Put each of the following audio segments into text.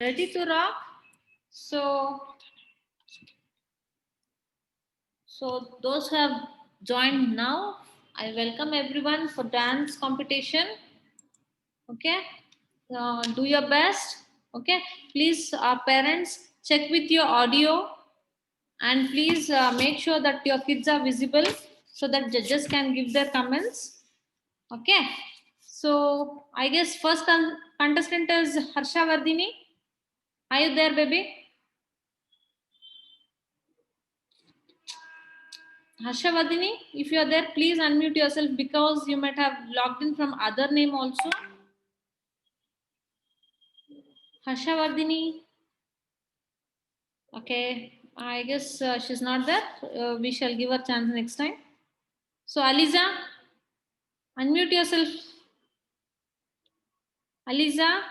Ready to rock? So those who have joined now, I welcome everyone for dance competition. Okay, do your best. Okay, please, parents, check with your audio, and please make sure that your kids are visible so that judges can give their comments. Okay, so I guess first contestant is Harsha Vardini. Are you there, baby? Harsha Vardini, if you are there, please unmute yourself because you might have logged in from other name also. Harsha Vardini. Okay, I guess she's not there. We shall give her chance next time. So Aliza, unmute yourself. Aliza.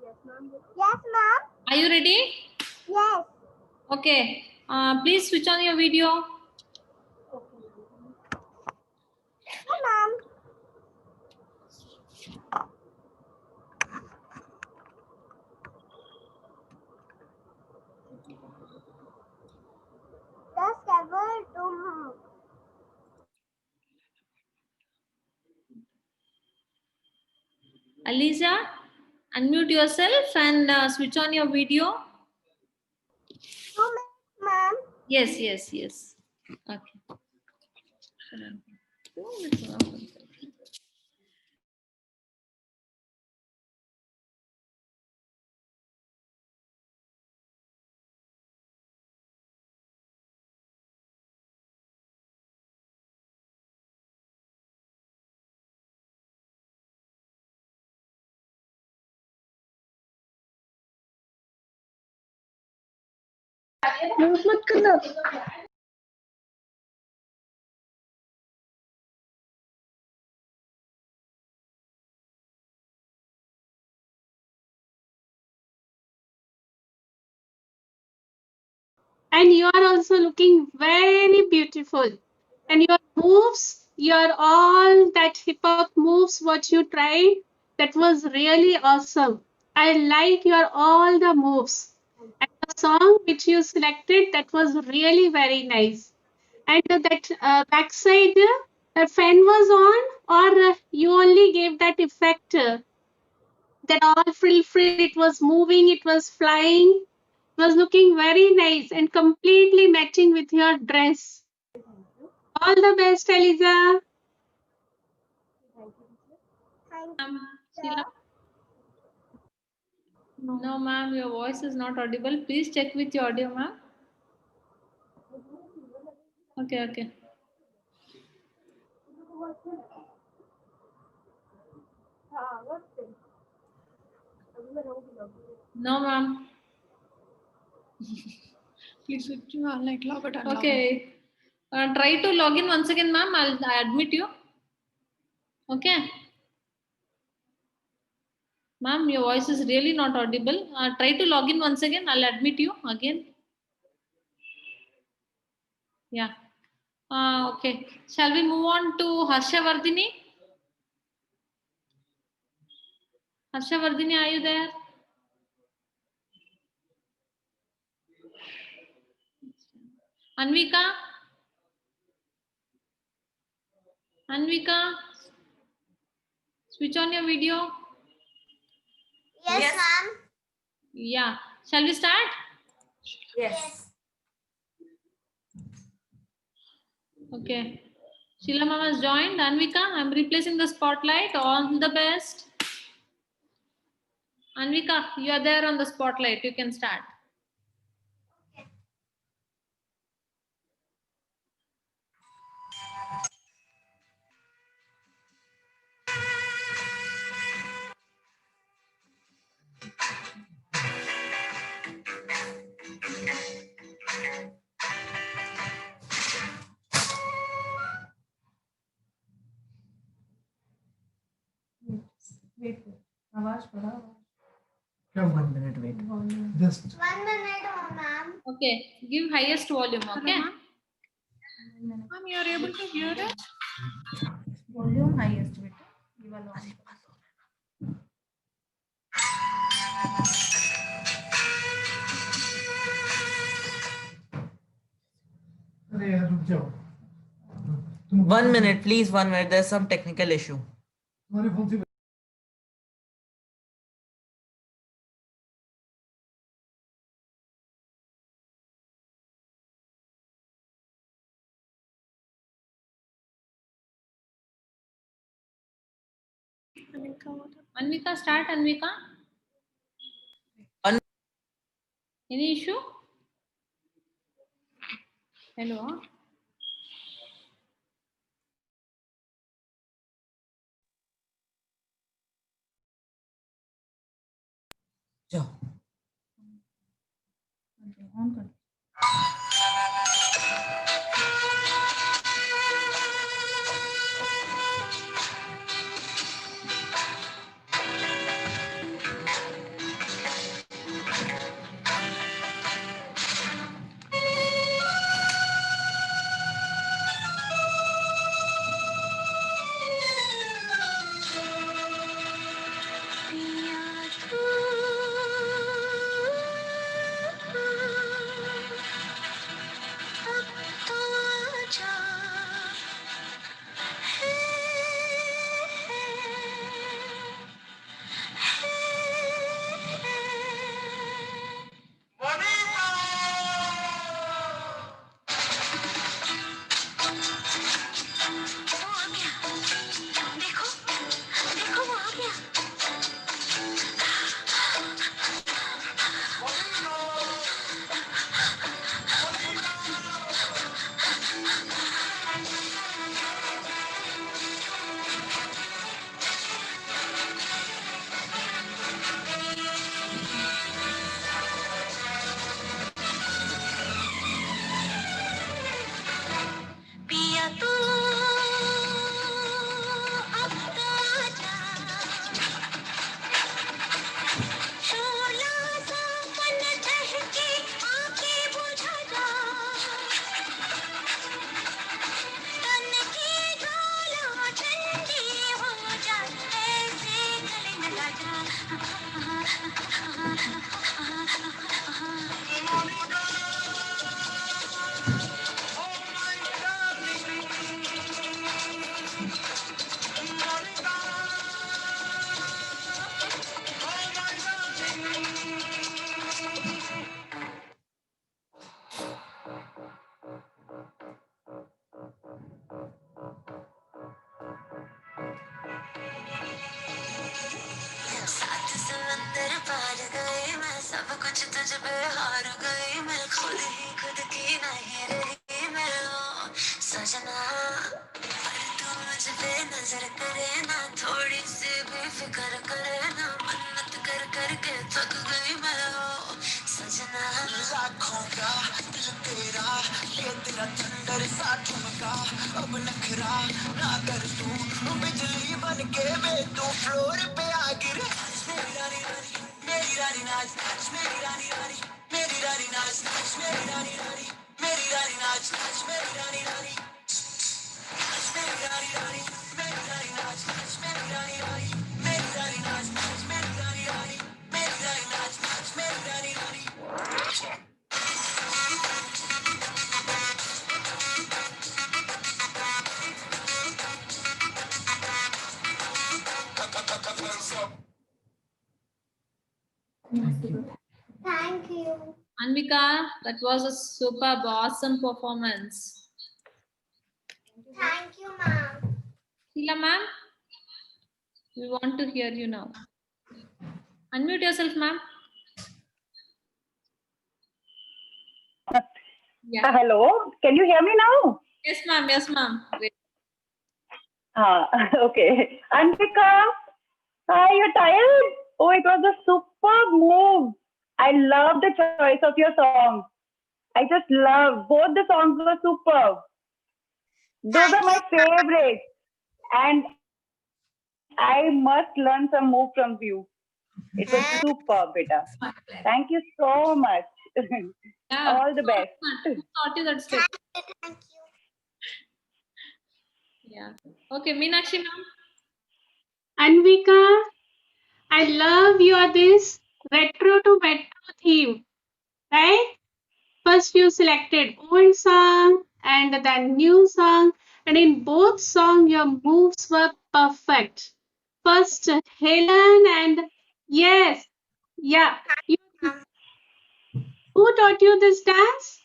Yes, ma'am. Are you ready? Yes. Okay. Please switch on your video. Yes, ma'am. Just ever to Aliza, unmute yourself and switch on your video. 2 minutes, ma'am. Yes. Okay. And you are also looking very beautiful. And your moves, your all that hip hop moves, what you tried, that was really awesome. I like your all the moves. And the song which you selected, that was really very nice. And that backside, the fan was on, or you only gave that effect that all frill, it was moving, it was flying, it was looking very nice and completely matching with your dress. All the best, Eliza. Sheila? No, ma'am, your voice is not audible. Please check with your audio, ma'am. Okay. No, ma'am. Please switch to like log out and log in. Okay. Try to log in once again, ma'am. I'll admit you. Okay. Ma'am, your voice is really not audible. Try to log in once again. I'll admit you again. Yeah. Okay. Shall we move on to Harsha Vardini? Harsha Vardini, are you there? Anvika? Anvika? Switch on your video. Yes, ma'am. Yeah. Shall we start? Yes. Okay. Sheila ma'am has joined. Anvika, I'm replacing the spotlight. All the best. Anvika, you are there on the spotlight. You can start. Wait. आवाज पड़ा. Yeah, 1 minute wait. Just 1 minute, ma'am. Okay. Give highest volume. Okay. Ma'am, you are able to hear it? volume highest beta. You are on. जाओ तुम 1 minute, please. 1 minute. There's some technical issue. तुम्हारे phone से Anvika, start. Anvika. Any issue? Hello. जाओ. On कर. सात समंदर पार गए मैं, सब कुछ तुझ पे हार गई मैं, खुद ही खुद की नहीं रही मैं ओ सजना। पर तू मुझ पे नजर करे ना, थोड़ी सी भी फिक्र करे ना, मन्नत कर कर के थक गई मैं ओ सजना। लाखों का दिल तेरा, ये तेरा थंडर सा ठुमका, अब नखरा ना कर तू, बिजली बन के मैं तू फ्लोर पे आ गिर। मेरी रानी रानी, मेरी रानी नाच नाच, मेरी रानी रानी, मेरी रानी नाच नाच, मेरी रानी रानी, मेरी रानी नाच नाच, मेरी रानी रानी, मेरी रानी रानी, मेरी रानी नाच नाच, मेरी रानी रानी, मेरी रानी नाच नाच, मेरी रानी रानी, मेरी रानी नाच नाच, मेरी रानी रानी। Thank you. Anvika, that was a superb, awesome performance. Thank you, ma'am. Sheila ma'am, we want to hear you now. Unmute yourself, ma'am. Yeah. Hello, can you hear me now? Yes, ma'am. Yes, ma'am. Great. Okay. Anvika, are you tired? Oh, it was a superb move. I love the choice of your song. I just love both the songs were superb. Those are my favorites. And I must learn some move from you. It was superb, beta. Thank you so much. Yeah. All the best. Who taught you that step? Thank you. Yeah. Okay, Meenakshi ma'am. Anvika, I love your this retro to metro theme, right? First you selected old song, and the new song. And in both songs, your moves were perfect. First, Helen, and yes, yeah. You, who taught you this dance?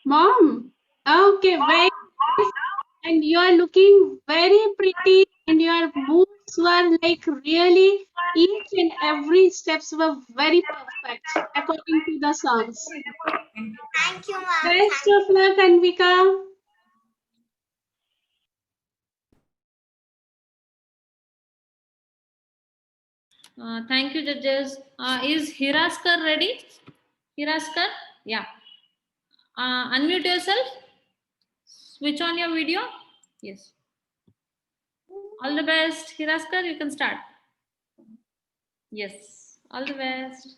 Mom. Okay, very nice. And you are looking very pretty, and your moves were like really, each and every steps were very perfect according to the songs. Thank you, ma'am. Best of luck, Anvika. Thank you, judges. Is Hiraskar ready? Hiraskar? Yeah. Unmute yourself. Switch on your video. Yes. All the best. Hiraskar, you can start. Yes. All the best.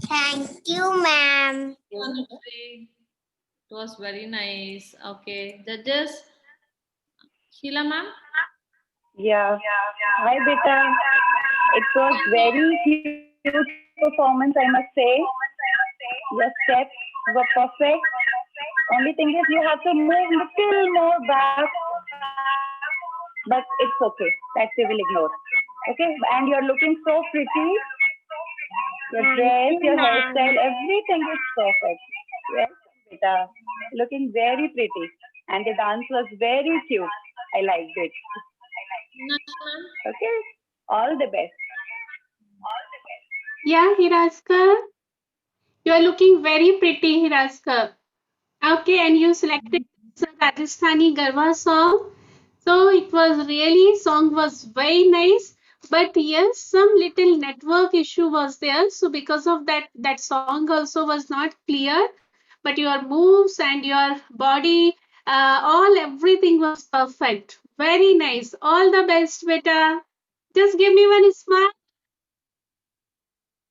Thank you, ma'am. It was very nice. Okay. Judges, Sheila ma'am. Yeah. Hi, beta. It was very cute performance, I must say. Your steps were perfect. Only thing is you have to move little more back, but it's okay. That we will ignore. Okay, and you're looking so pretty. Your dress, your hairstyle, everything is perfect. Yes, beta. Looking very pretty. And the dance was very cute. I liked it. Okay, all the best. Yeah, Hiraskar. You are looking very pretty, Hiraskar. Okay, and you selected the Rajasthani Garba song. So it was really, song was very nice. But yes, some little network issue was there. So because of that, that song also was not clear. But your moves and your body, all everything was perfect. Very nice. All the best, beta. Just give me one smile.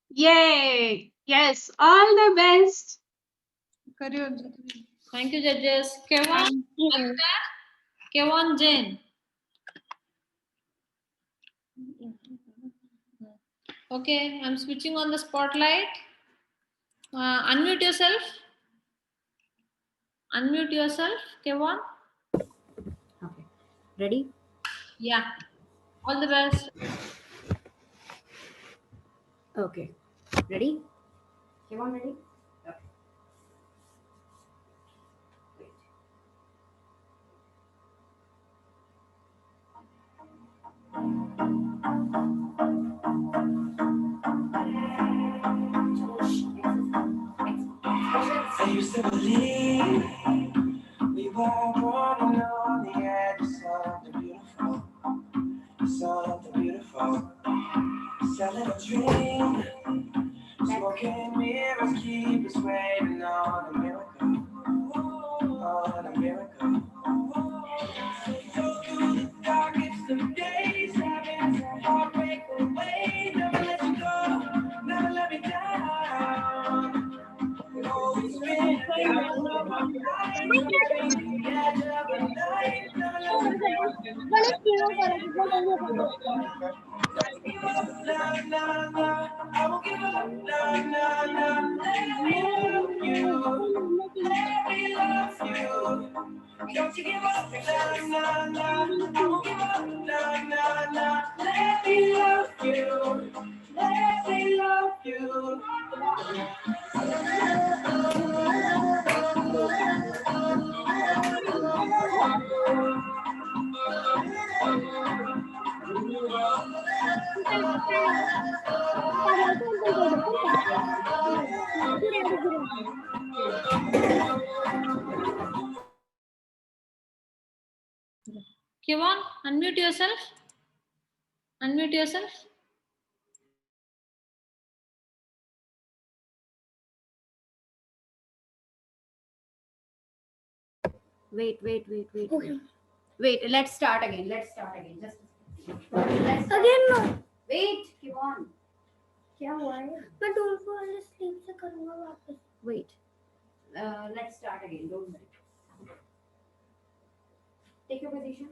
Yay. Yes, all the best. Thank you, judges. Kevon, Kevon Jain. Okay, I'm switching on the spotlight. Unmute yourself. Unmute yourself, Kevon. Okay. Ready? Yeah. All the best. Okay. Ready? Kevon, ready? Okay. Wait. I used to believe we were running on the edge of something beautiful, something beautiful. Selling a dream, smoking mirrors keep us waiting on a miracle, on a miracle. Go through the darkest of days, having heartbreak away. Never let you go, never let me down. Always been a love of life, driving the edge of the night. Never let you go, never let me down. Don't give up, nah, nah, nah. I won't give up, nah, nah, nah. Let me love you, let me love you. Don't you give up, nah, nah, nah. I won't give up, nah, nah, nah. Let me love you, let me love you. Kevon, unmute yourself. Unmute yourself. Wait. Wait, let's start again. Just Again no. wait, Kevon. क्या हुआ है? मैं डोल को वाले sleep से करूंगा वापस. Wait. Let's start again. Don't worry. Take your position.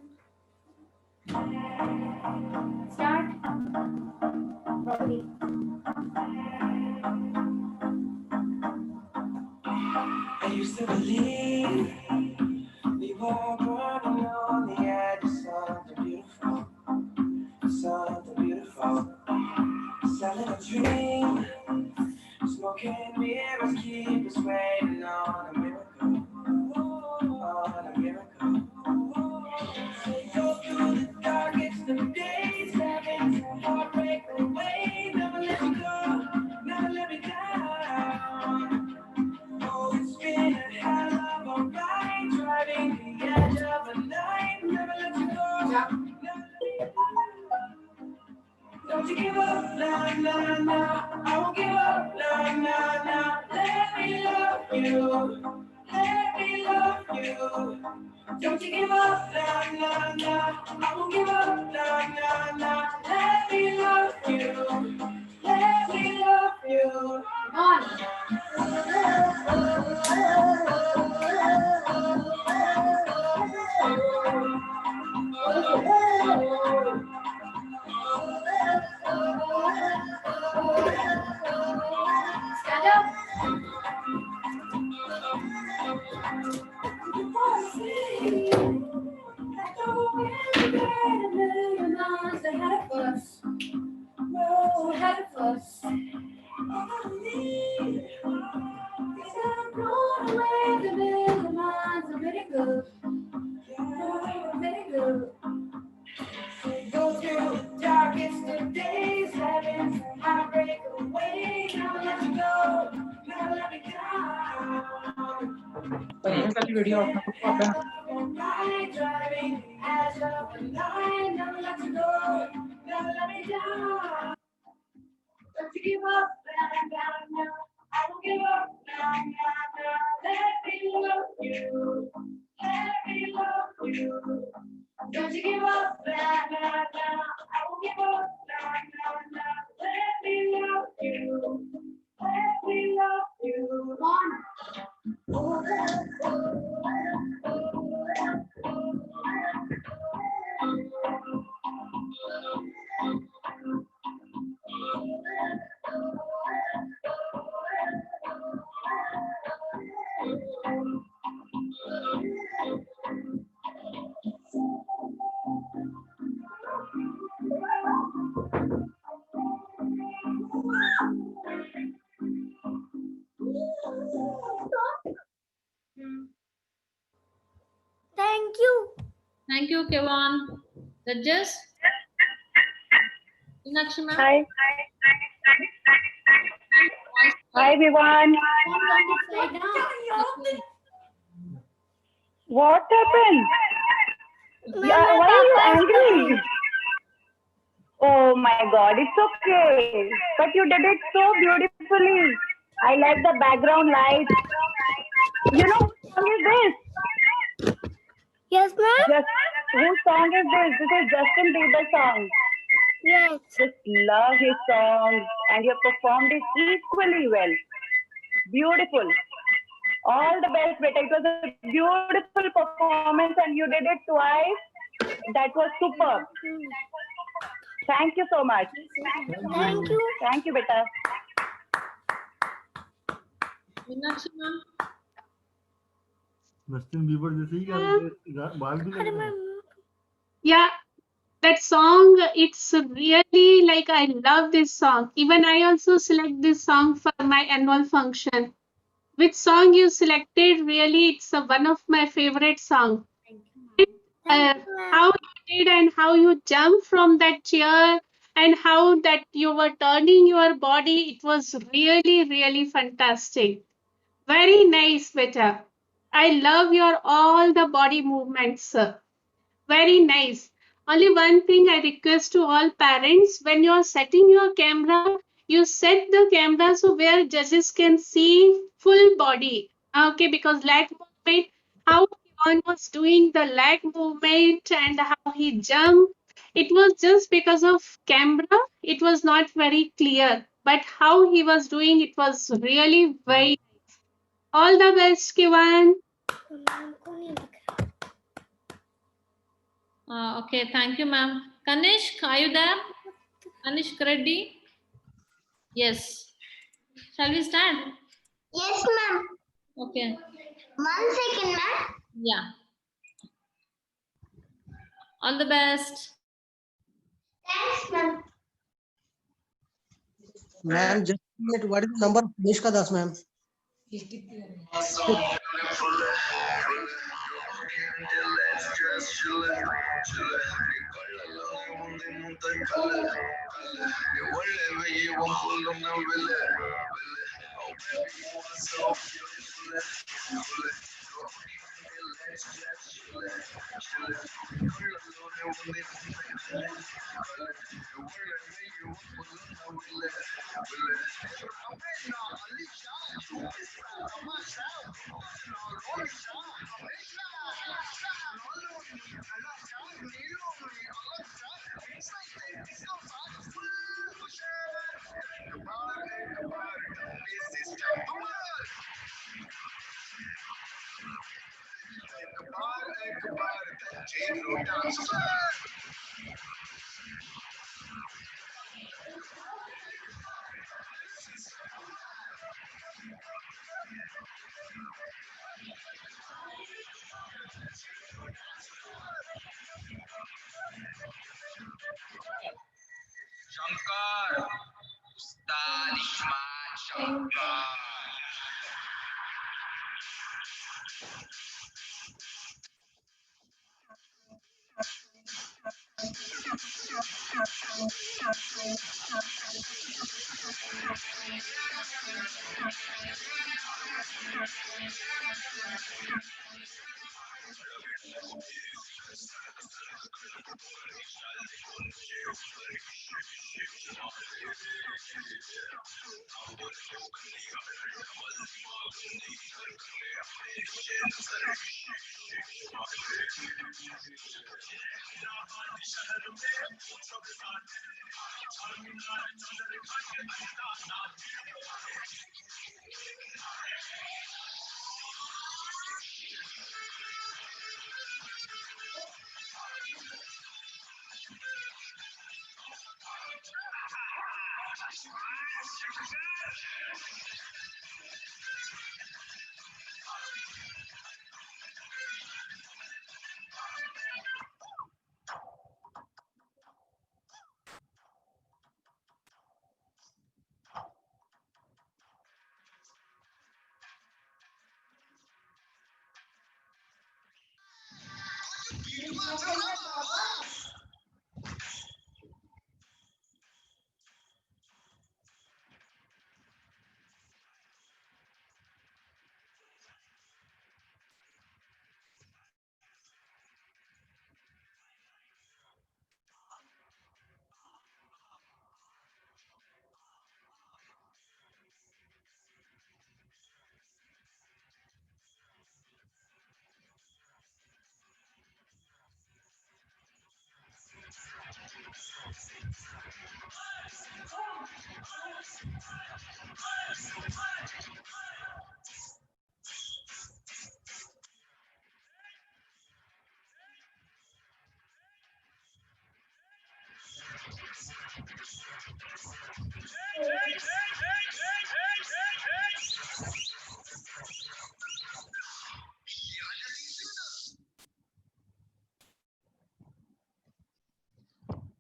Start. Properly. I used to believe we were running on the edge of something beautiful, something beautiful. Selling a dream, smoking mirrors keep us waiting on a miracle, on a miracle. Go through the darkest of days, having heartbreak away. Never let you go, never let me down. Oh, it's been a hell of a ride, driving the edge of the night. Never let you go, never let me down. Don't you give up, nah, nah, nah. I won't give up, nah, nah, nah. Let me love you, let me love you. Don't you give up, nah, nah, nah. I won't give up, nah, nah, nah. Let me love you, let me love you. Come on. Stand up. Ahead of us. All I need is I'm blown away the million miles of very good. Very good. Go through the darkest of days, having heartbreak away. Never let you go, never let me down. Video अपना खुद को अपना Night driving edge of the night. Never let you go, never let me down. Don't you give up, nah, nah, nah. I won't give up, nah, nah, nah. Let me love you, let me love you. Don't you give up, nah, nah, nah. I won't give up, nah, nah, nah. Let me love you, let me love you. Come on. Thank you, Kevan. Judges? Meenakshi ma'am? Hi. Hi, everyone. Upside down. What happened? Yeah, Ma'am, why are you Papa's angry? Oh my God, it's okay. But you did it so beautifully. I like the background lights. You know whose song is this? Yes, ma'am. Just whose song is this? This is Justin Bieber's song. Yes. Just love his songs, and you have performed it equally well. Beautiful. All the best, beta. It was a beautiful performance, and you did it twice. That was superb. Thank you so much. Thank you. Thank you, beta. Meenakshi ma'am? Justin Bieber जैसे ही क्या बाल भी लग रहे हैं Yeah, that song, it's really like I love this song. Even I also select this song for my annual function. Which song you selected? Really, it's one of my favorite songs. How you did and how you jumped from that chair and how that you were turning your body, it was really, really fantastic. Very nice, beta. I love your all the body movements, sir. Very nice. Only one thing I request to all parents, when you are setting your camera, you set the camera so where judges can see full body. Okay, because leg movement, how Ivan was doing the leg movement and how he jumped, it was just because of camera, it was not very clear. But how he was doing, it was really very nice. All the best, Kivan. Okay, thank you, ma'am. Kanishk, are you there? Kanishk Reddy? Yes. Shall we start? Yes, ma'am. Okay. 1 second, ma'am. Yeah. All the best. Thanks, ma'am. Ma'am just what is number देश का 10 ma'am Shankar, Ustad Ishmat Shankar.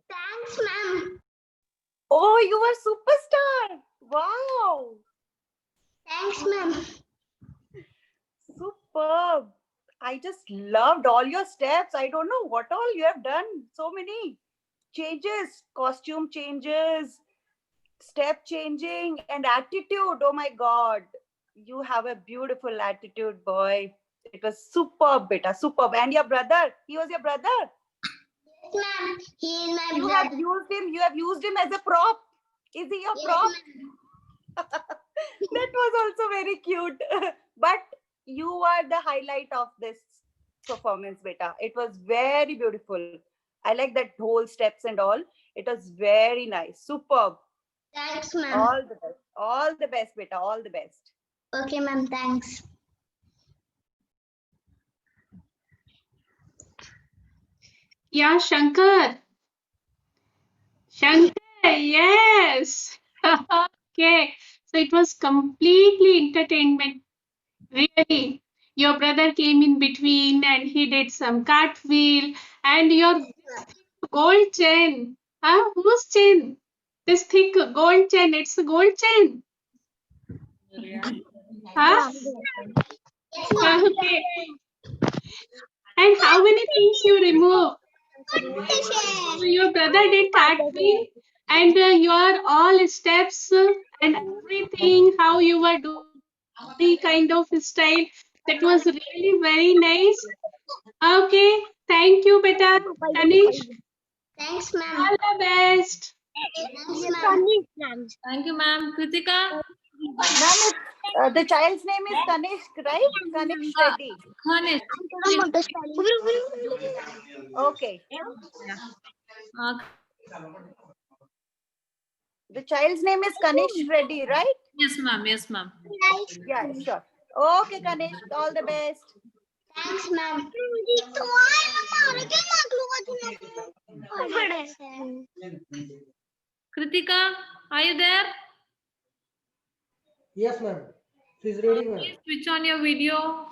Thanks, ma'am. Oh, you are superstar. Wow. Thanks, ma'am. Superb. I just loved all your steps. I don't know what all you have done. So many changes, costume changes, step changing, and attitude. Oh my God. You have a beautiful attitude, boy. It was superb, beta, superb. And your brother, he was your brother. Yes, ma'am. He is my You brother. have used him as a prop. Is he your Yes, prop? ma'am. That was also very cute. But you are the highlight of this performance, beta. It was very beautiful. I like that whole steps and all. It was very nice. Superb. Thanks, ma'am. All the best. All the best, beta. All the best. Okay, ma'am. Thanks. Yeah, Shankar. Shankar, yes. Okay. So it was completely entertainment. Really. Your brother came in between and he did some cartwheel and your gold chain. Huh? Whose chain? This thick gold chain. It's a gold chain. Huh? Yes, ma'am. Okay. And how many things you remove? So your brother did cartwheel and your all steps and everything, how you were doing the kind of style. That was really very nice. Okay. Thank you, beta. Anish, Thanks, ma'am. all the best. Thanks, ma'am. Thank you, ma'am. Kritika? Ma'am, the child's name is Kanishk, right? Kanishk Reddy. Khanish. Okay. Uh, The child's name is Kanishk Reddy, right? yes, ma'am. Yes, ma'am. Yeah, sure. Okay, Kanishk, all the best. Thanks, ma'am. Kritika, are you there? Yes, ma'am. She's ready, ma'am. Please switch on your video.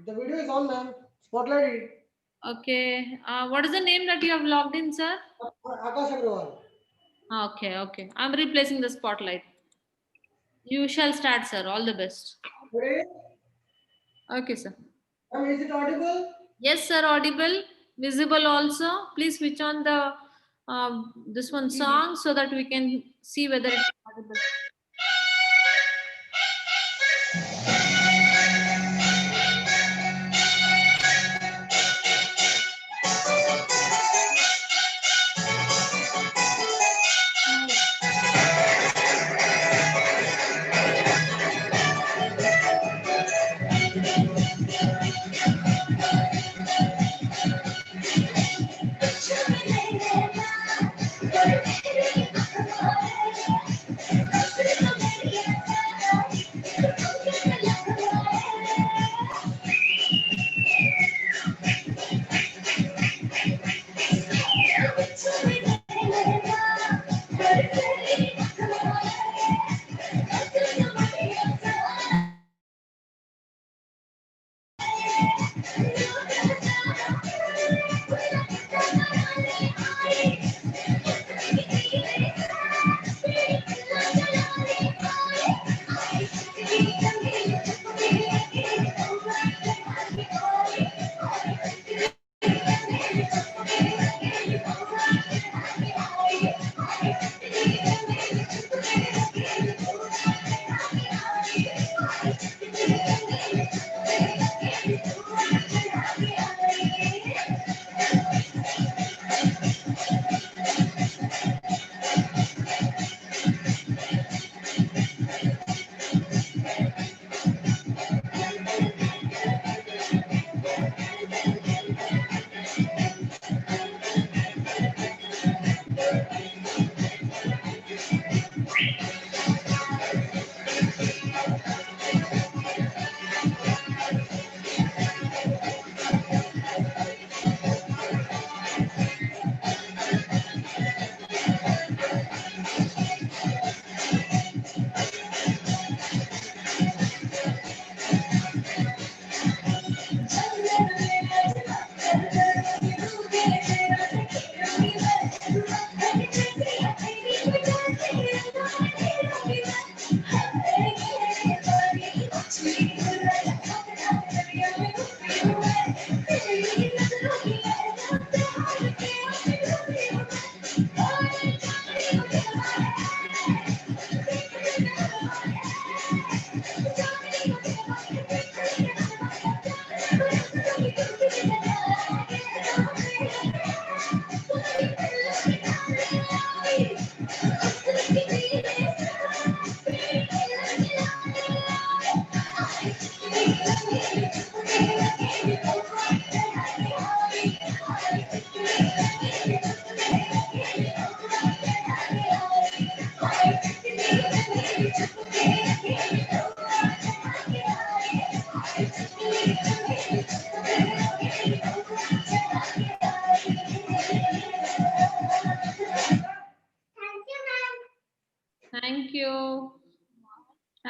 The video is on, ma'am. Spotlight it. Okay. What is the name that you have logged in, sir? Akash Agrawal. Okay, okay. I'm replacing the spotlight. You shall start, sir. All the best. Ready? Okay, sir. Ma'am, is it audible? Yes, sir. Audible, visible also. Please switch on the this one song so that we can see whether it's audible.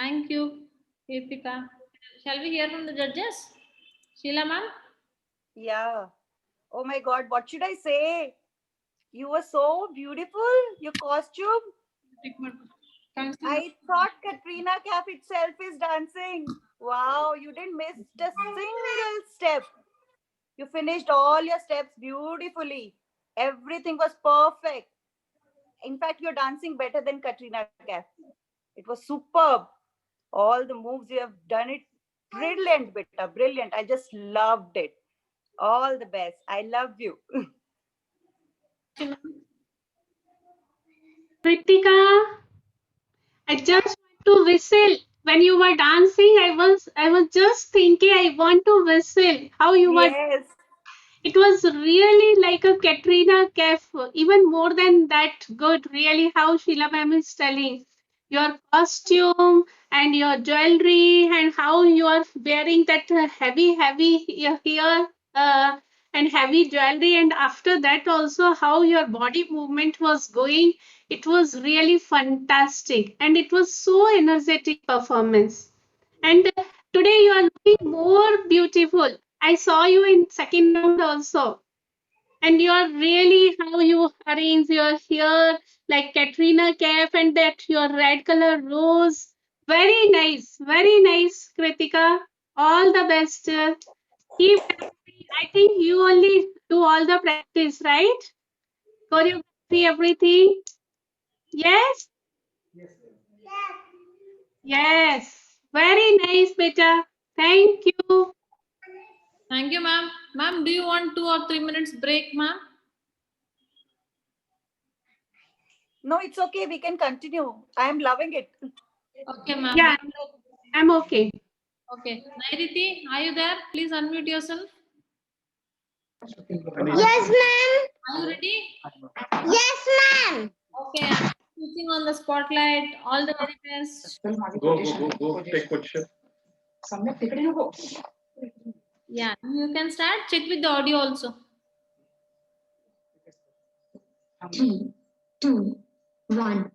Thank you, Kritika. Shall we hear from the judges? Sheila ma'am? Yeah. Oh my God, what should I say? You were so beautiful. Your costume. I thought Katrina Kaif itself is dancing. Wow, you didn't miss a single step. You finished all your steps beautifully. Everything was perfect. In fact, you're dancing better than Katrina Kaif. It was superb. All the moves you have done it brilliant, beta, brilliant. I just loved it. All the best. I love you. Kritika, I just want to whistle. When you were dancing, I was just thinking I want to whistle. How you were. Yes. It was really like a Katrina Kaif, even more than that good, really, how Sheila ma'am is telling. Your costume and your jewelry and how you are wearing that heavy here and heavy jewelry. And after that, also, how your body movement was going. It was really fantastic. And it was so energetic performance. And today you are looking more beautiful. I saw you in second round also. And you are really how you arrange your hair like Katrina Kaif and that your red color rose. Very nice, Kritika. All the best. Keep dancing. I think you only do all the practice, right? Choreography, everything. Yes? Yes. Very nice, beta. Thank you. Thank you, ma'am. Ma'am, do you want 2 or 3 minutes break, ma'am? No, it's okay. We can continue. I am loving it. Okay, ma'am. Yeah, I'm okay. Okay. Nairiti, are you there? Please unmute yourself. Yes, ma'am. Are you ready? Yes, ma'am. Okay. I'm switching on the spotlight. All the very best. Go. Take position. Yeah, you can start. Check with the audio also. 3, 2, 1.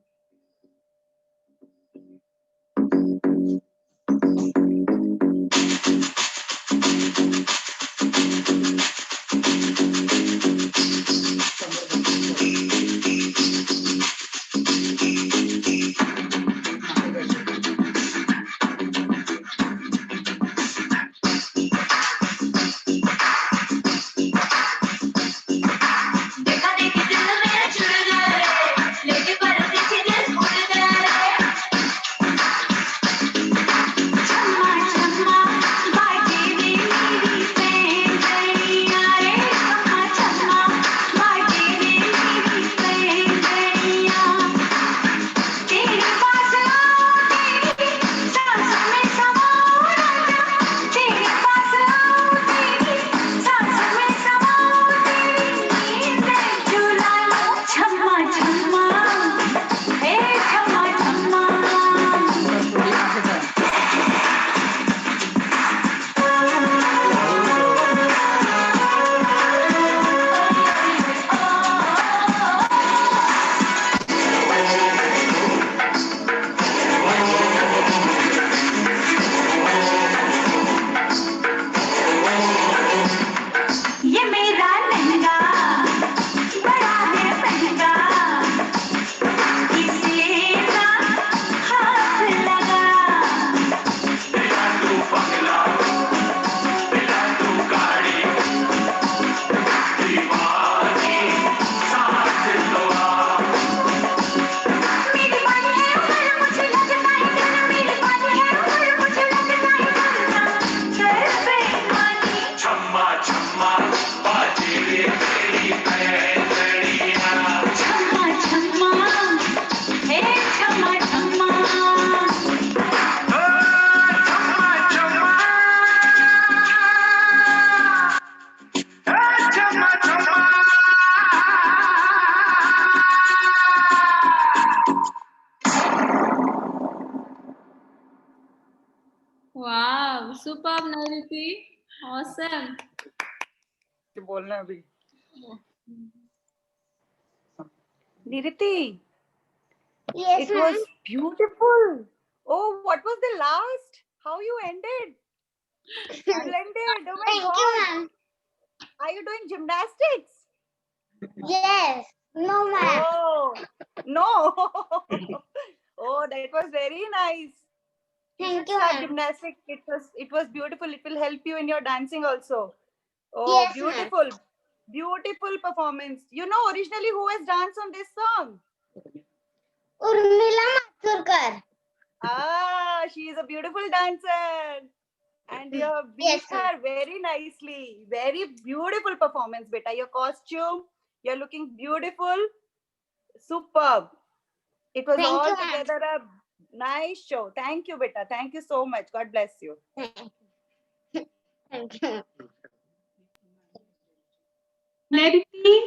देखा देखी दिल मेरा चुर गया लेके परदेसी दिल उड़ गया छम्मा छम्मा बाजे रे मेरी पैंजनिया रे छम्मा छम्मा बाजे रे मेरी पैंजनिया तेरे पास आओ तेरी सांसों में समाओ राजा तेरे पास आओ तेरी सांसों में समाओ तेरी नींद चुरा लो छम्मा छम्मा हे छम्मा छम्मा ये मेरा लहंगा बड़ा है महंगा किसी का हाथ लगा मेरी बात है उम्र मुझे लगता है डर मेरी बात है उम्र मुझे लगता है डरना कर बेईमानी छम्मा छम्मा बाजे रे तेरी पैंजनिया छम्मा छम्मा हे छम्मा छम्मा Wow, superb, Nairiti. Awesome. बोलना अभी Niriti, Yes, it ma'am. was beautiful. Oh, what was the last? How you ended? Splendid. Oh my Thank God. you, ma'am. Are you doing gymnastics? Yes. No, ma'am. Oh, no. Oh, that was very nice. You Thank should you, start ma'am. gymnastics. It was beautiful. It will help you in your dancing also. Oh, Yes, ma'am. beautiful. Beautiful performance. You know originally who has danced on this song? Urmila Mathurkar. Ah, she is a beautiful dancer. And you have beat Yes, ma'am. her very nicely. Very beautiful performance, beta. Your costume, you're looking beautiful. Superb. It was Thank all you, ma'am. together a nice show. Thank you, beta. Thank you so much. God bless you. Thank you. Nariti,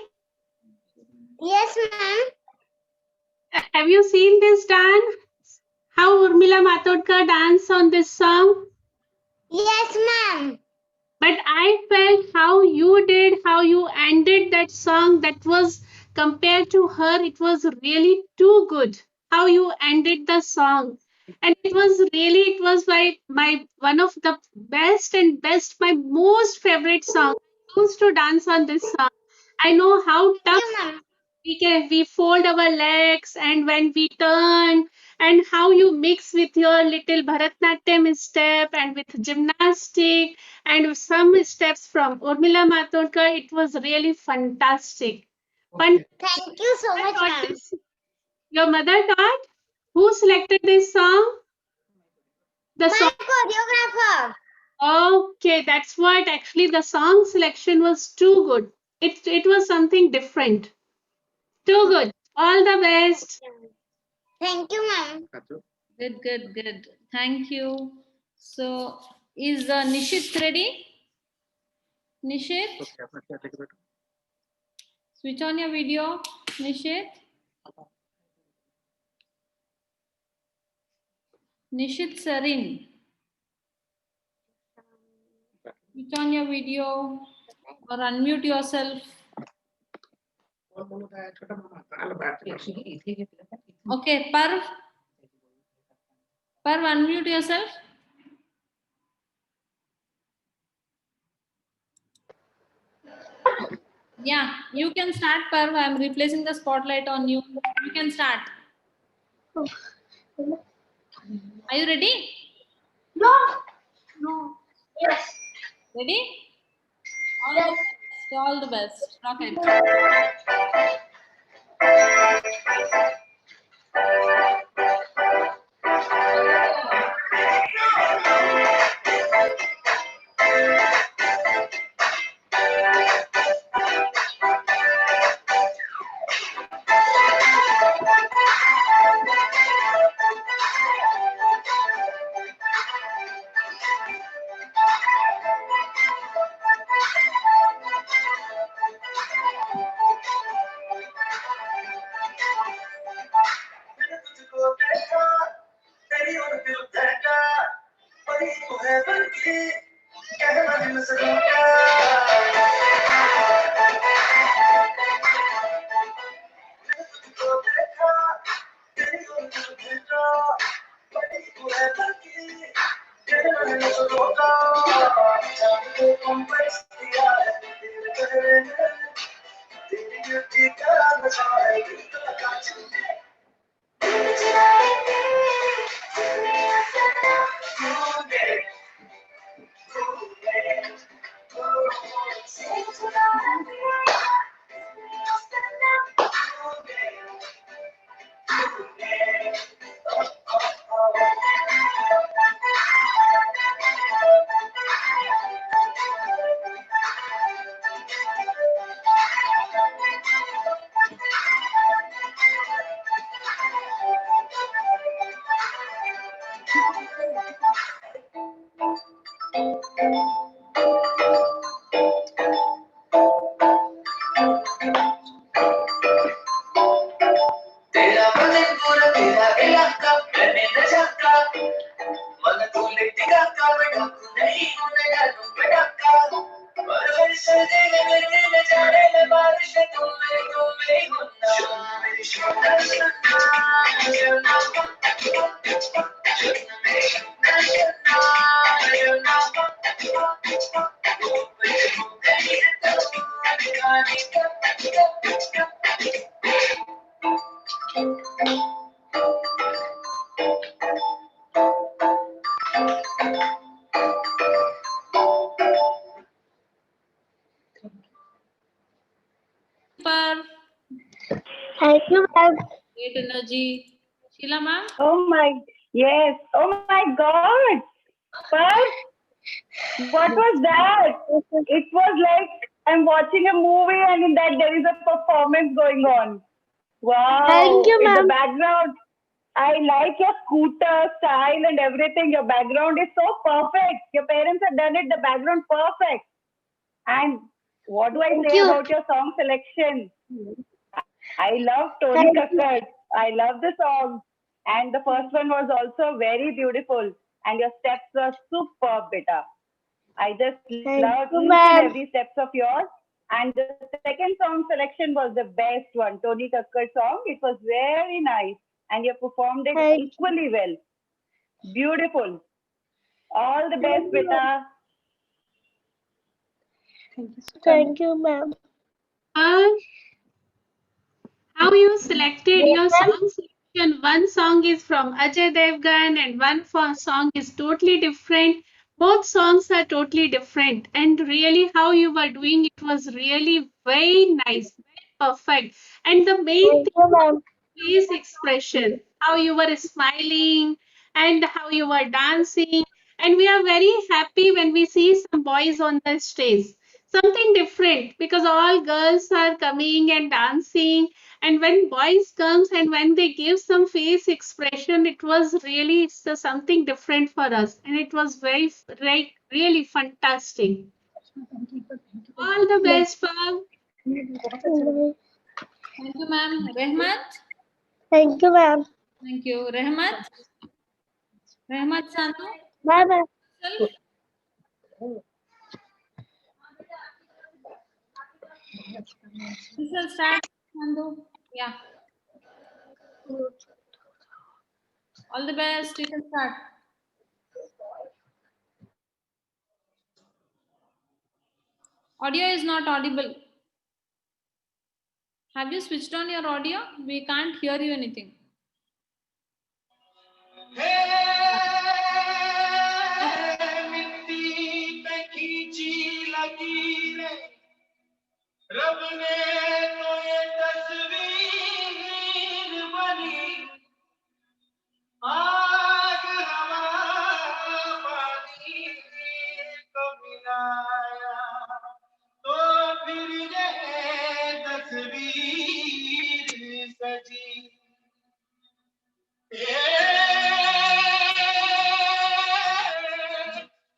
Yes, ma'am. have you seen this dance? How Urmila Matodkar danced on this song? Yes, ma'am. But I felt how you did, how you ended that song, that was compared to her, it was really too good. How you ended the song. And it was really, it was my one of the best, my most favorite song. I used to dance on this song. I know how Thank tough you, ma'am. we fold our legs and when we turn, and how you mix with your little Bharatnatyam step and with gymnastic and some steps from Urmila Matondkar. It was really fantastic. Okay. Thank you so much, Taught ma'am. this- Your mother taught? Who selected this song? The My song. choreographer. Okay, that's what actually the song selection was too good. It was something different. Too good. All the best. Thank you, ma'am. Good. Thank you. So, is Nishit ready? Nishit, switch on your video. Nishit. Nishit Sarin, switch on your video or unmute yourself. Okay, Parv, unmute yourself. Yeah, you can start, Parv. I'm replacing the spotlight on you. You can start. Are you ready? No. Ready? All the best. Rock it. Super. Thank you, ma'am. Great energy. Sheila ma'am. Oh my, yes. Oh my God. But what was that? It was like I'm watching a movie and in that there is a performance going on. Wow. Thank you, In the ma'am. background, I like your scooter style and everything. Your background is so perfect. Your parents have done it, the background perfect. And what do I Thank say you. about your song selection? I love Tony Thank you. Kakkad. I love the song. And the first one was also very beautiful. And your steps were superb, beta. I just Thank loved you, each and ma'am. every steps of yours. And the second song selection was the best one, Tony Kakkad song. It was very nice. And you performed it Thank you. equally well. Beautiful. All the best, Thank you, beta. Thank you, ma'am. How you selected Yes, your ma'am. song selection? One song is from Ajay Devgan and one song is totally different. Both songs are totally different, and really how you were doing it was really very nice, very perfect. And the main Thank you, ma'am. face expression, how you were smiling and how you were dancing. And we are very happy when we see some boys on the stage. Something different because all girls are coming and dancing. And when boys comes and when they give some face expression, it was really something different for us. And it was really fantastic. All the best, Pam. Thank you, ma'am. Rehmat. Thank you, ma'am. Thank you. Rehmat. Rehmat Sanu. Bye, ma'am. You shall start, Sandu. Yeah. All the best. You can start. Audio is not audible. Have you switched on your audio? We can't hear you anything. मिट्टी पे खींची लकीरें रब ने तो ये तस्वीर बनी आग हवा पानी को मिलाया तो फिर ये तस्वीर सजी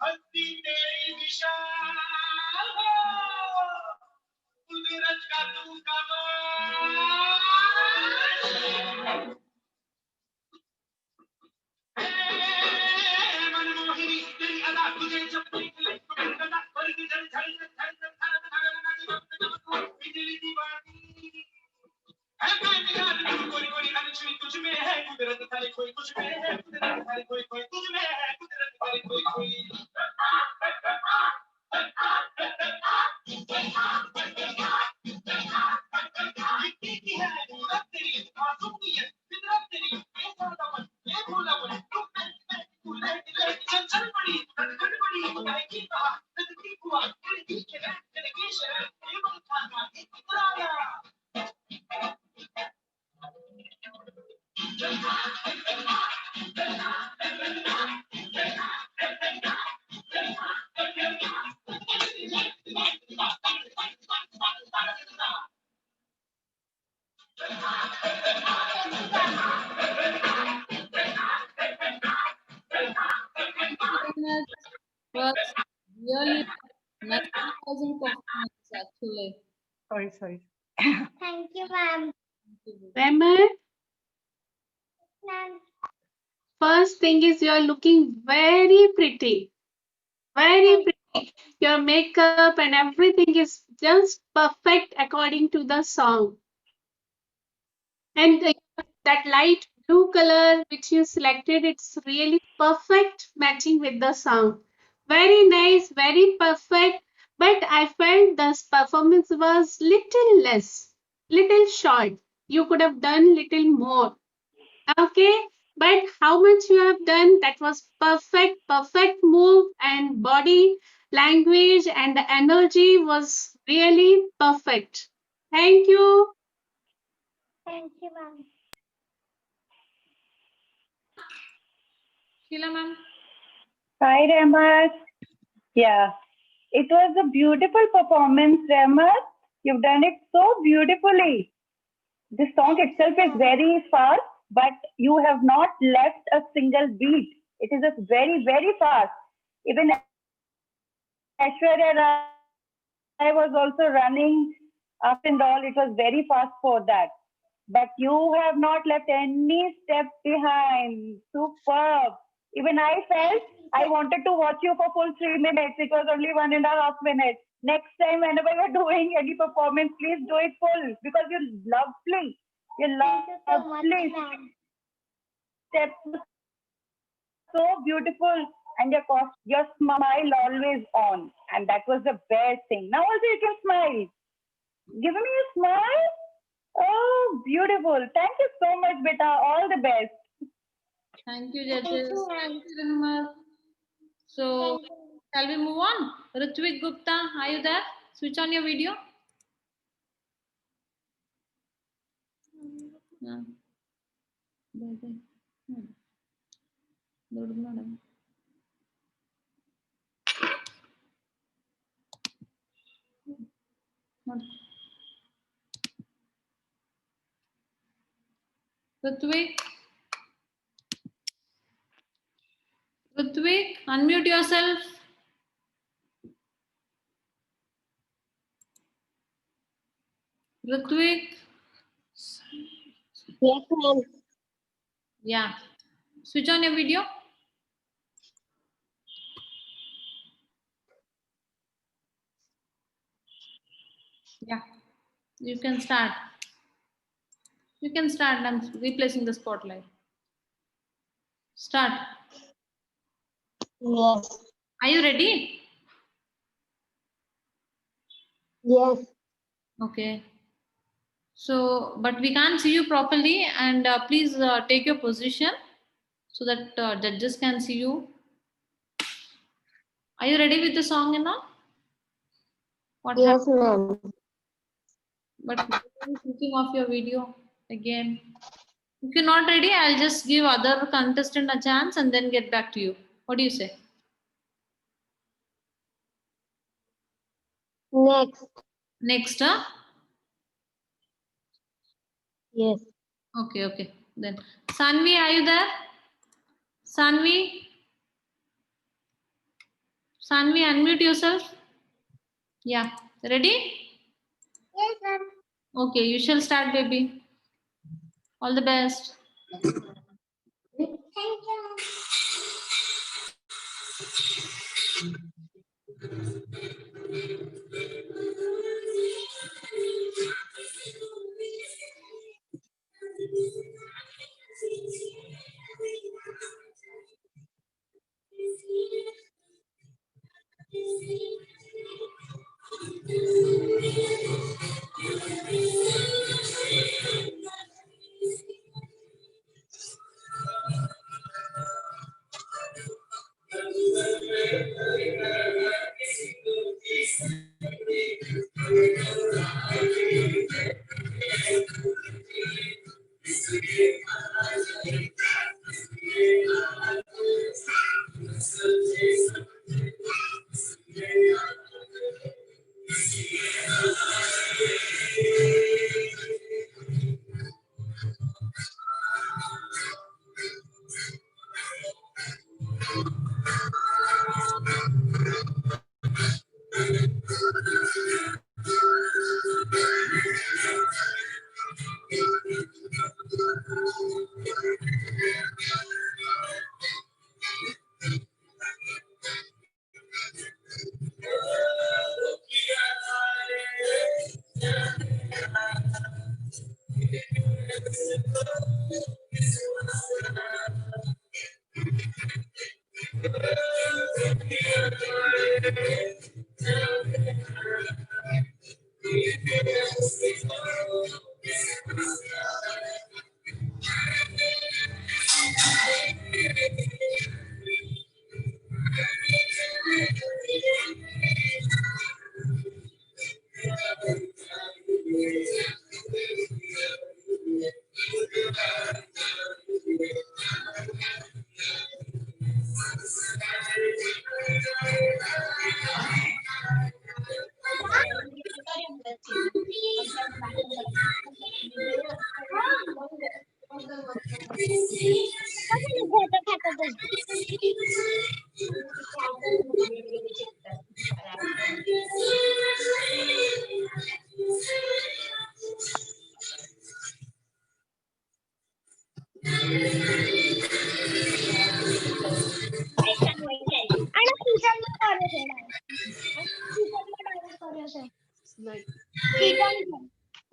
हस्ती तेरी विशाल हो कुदरत का तू कमाल मनमोहिनी तेरी अदा तुझे जब निकले तो गदा पर झल झल झल बिजली दीवानी है बेमिसाल तू कोई कोई अनछुई तुझ में है कुदरत थारी कोई कुछ में है कुदरत थारी कोई कोई तुझ में है कुदरत थारी कोई कोई की है मूरत तेरी मासूमियत फितरत तेरी बेसादापन बेभूलापन तुम तू चल चल पड़ी धड़कन पड़ी है की कहा नजदीक हुआ तेरी के है तेरे की शहर ये बल खाना इतराया Was really mesmerizing performance actually. Sorry. Thank you, ma'am. Rehmat, Ma'am. first thing is you are looking very pretty. Very pretty. Your makeup and everything is just perfect according to the song. And that light blue color which you selected, it's really perfect matching with the song. Very nice, very perfect. but I felt this performance was little less, little short. You could have done little more. Okay, but how much you have done, that was perfect, perfect move, and body language and the energy was really perfect. Thank you. Thank you, ma'am. Sheila ma'am. Hi, Remas. Yeah, it was a beautiful performance, Remas. You've done it so beautifully. The song itself is very fast, but you have not left a single beat. It is a very, very fast. Even Aishwarya Rai was also running up and all. It was very fast for that. But you have not left any step behind. Superb. Even I felt I wanted to watch you for full 3 minutes. It was only 1.5 minutes. Next time, whenever you're doing any performance, please do it full because you lovely. You Thank you so much, lovely ma'am. steps so beautiful and your smile always on. And that was the best thing. Now also you can smile. Give me a smile. Oh, beautiful. Thank you so much, Beta. All the best. Thank you, Thank judges. you, Thank ma'am. you, Remas. So, Thank you. shall we move on? Ritvik Gupta, are you there? Switch on your video. Yeah. దొరుకుతున్నాడా? Ritvik, unmute yourself. Ritvik. Yes, ma'am. Yeah. Switch on your video. Yeah. You can start. You can start. I'm replacing the spotlight. Start. Yes. Are you ready? Yes. Okay. So, but we can't see you properly, and please take your position so that judges can see you. Are you ready with the song and all? What Yes, happened? ma'am. But switching off your video again. If you're not ready, I'll just give other contestant a chance and then get back to you. What do you say? Next. Next, huh? Yes. Okay, okay. Then Sanvi, are you there? Sanvi, unmute yourself. Yeah. Ready? Yes, ma'am. Okay, you shall start, baby. All the best. Thank you.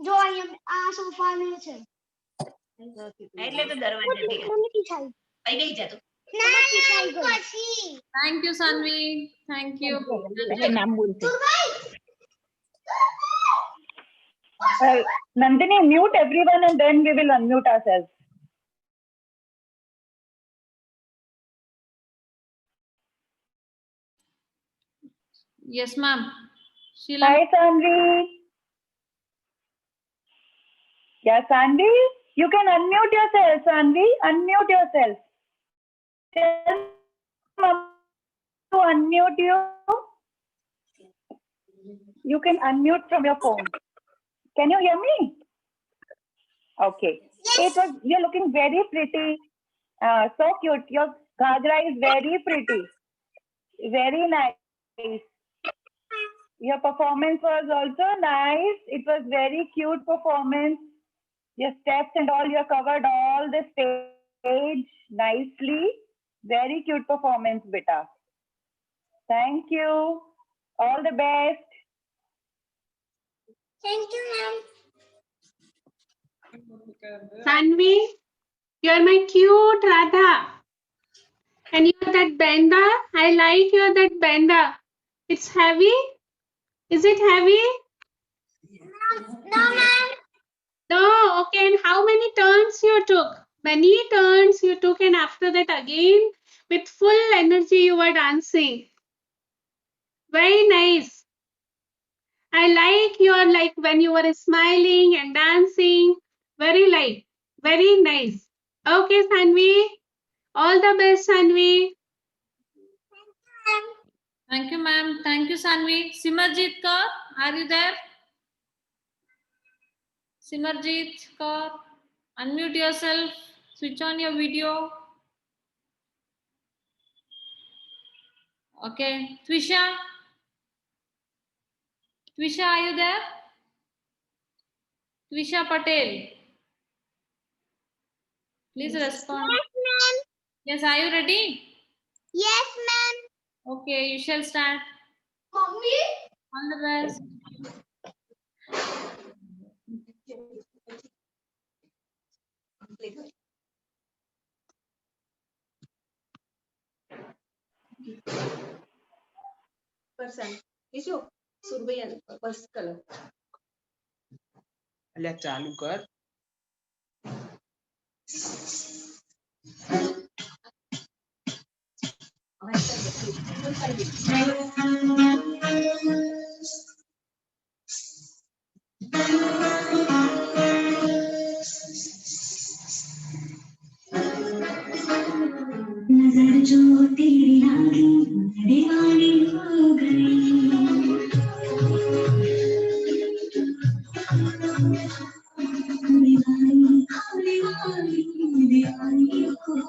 જો અહીંયા આ સોફાનું છે એટલે તો દરવાજા પઈ ગઈ જા તું Thank you, Sanvi. Thank you. Nandini, mute everyone and then we will unmute ourselves. Yes, ma'am. Sheila. Hi, Sanvi. Yeah, Sanvi, you can unmute yourself, Sanvi. Unmute yourself. Tell mom to unmute you. You can unmute from your phone. Can you hear me? Okay. It was, you're looking very pretty. So cute. Your ghagra is very pretty. Very nice. Your performance was also nice. It was very cute performance. Your steps and all, you covered all the stage nicely. Very cute performance, beta. Thank you. All the best. Thank you, ma'am. Sanvi, you're my cute Radha. And you're that benda. I like you're that benda. It's heavy. Is it heavy? No, ma'am. No. Okay. And how many turns you took? Many turns you took, and after that again with full energy you were dancing. Very nice. I like your like when you were smiling and dancing. Very nice. Okay, Sanvi. All the best, Sanvi. Thank you, ma'am. Thank you, Sanvi. Simarjit Kaur, are you there? Simarjit Kaur, unmute yourself. Switch on your video. Okay. Twisha. Twisha, are you there? Twisha Patel. Please respond. Yes, ma'am. Yes, are you ready? Yes, ma'am. Okay, you shall start. Mommy? All the best. અલ્યા ચાલુ કર नजर जो तेरी लागी दीवानी हो गई दीवानी हो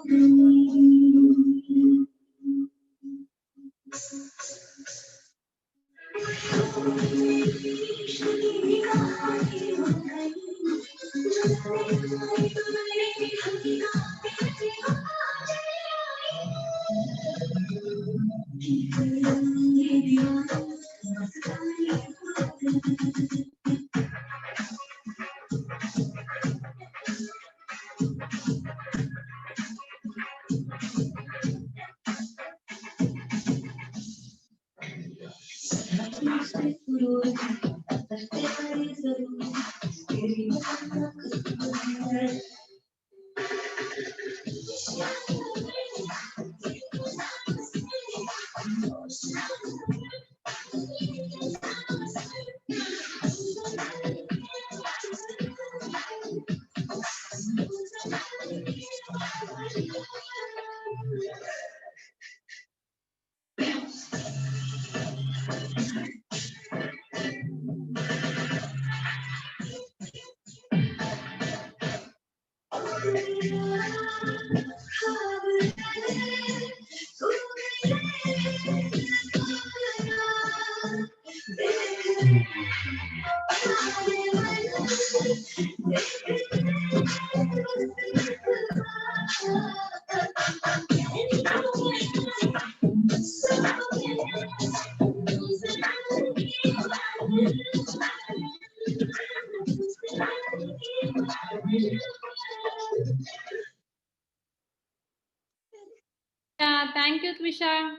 Yeah, thank you, Trisha.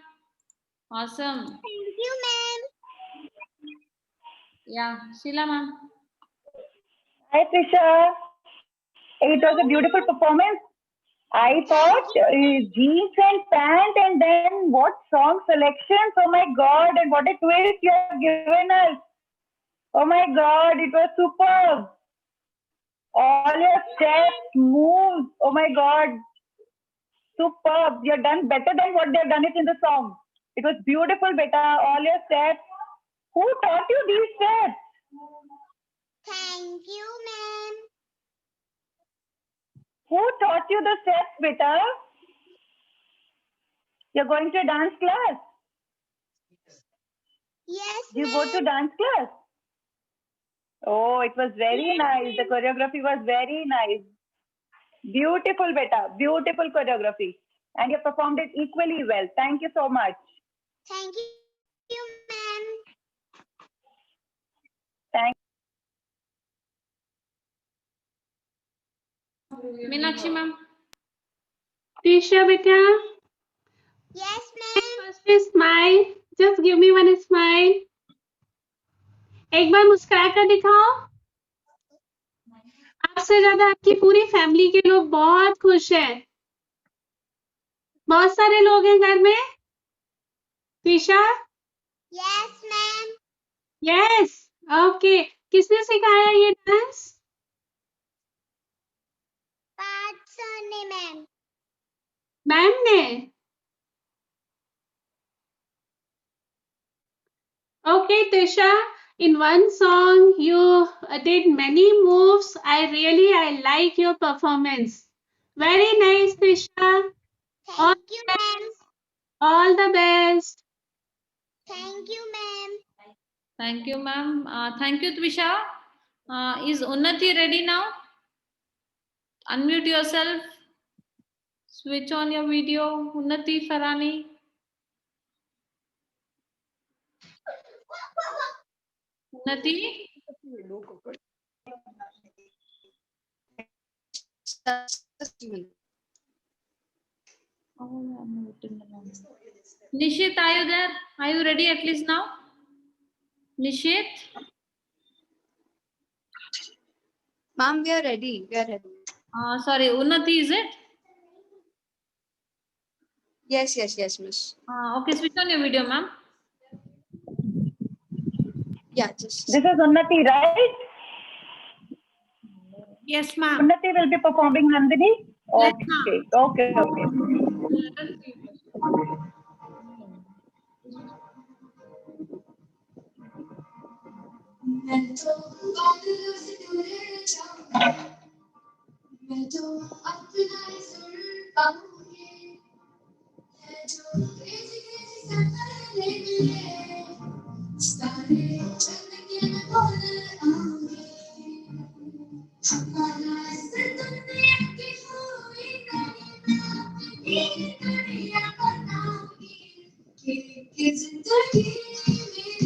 Awesome. Thank you, ma'am. Yeah, Sheila ma'am. Hi, Trisha. It was a beautiful performance. I thought jeans and pant, and then what song selections? Oh my God! And what a twist you have given us! Oh my God! It was superb. All your steps, moves. Oh my God! Superb. You've done better than what they've done it in the song. It was beautiful, beta. All your steps. Who taught you these steps? Thank you, ma'am. Who taught you the steps, beta? You're going to dance class. Yes, You go to dance class. Oh, it was very nice. The choreography was very nice. Beautiful, beta. Beautiful choreography. And you performed it equally well. Thank you so much. Thank you, ma'am. Thank Meenakshi ma'am. Tisha beta, Yes, ma'am. first smile. Just give me one smile. एक बार मुस्कुरा कर दिखाओ. आपसे ज्यादा आपकी पूरी family के लोग बहुत खुश हैं. बहुत सारे लोग हैं घर में. Trisha. Yes, ma'am. Yes. Okay. किसने सिखाया ये डांस? Patsani, ma'am. मैम ने. Okay, Tisha, in one song you did many moves. I like your performance. Very nice, Tisha. Thank you, ma'am. All the best. Thank you, ma'am. Thank you, ma'am. Thank you, Trisha. Is Unnati ready now? Unmute yourself. Switch on your video. Unnati Farani. Unnati? Nishit, are you there? Are you ready at least now? Nishit? Ma'am, we are ready. We are ready. Sorry, Unnati, is it? Yes, miss. Okay, switch on your video, ma'am. Yeah, just. This is Unnati, right? Yes, ma'am. Unnati will be performing Nandini? Yes, Okay, okay, okay. मैं तो बादलों से दूर जाऊंगी, मैं तो अपना ही सुर पाऊंगी, है जो crazy crazy सफर ले मिले, सारे चलके मैं बोल आऊंगी, हमारा इस दुनिया की पूरी कड़ी मैं अपनी कड़ियाँ बनाऊंगी, कि जिंदगी मेरी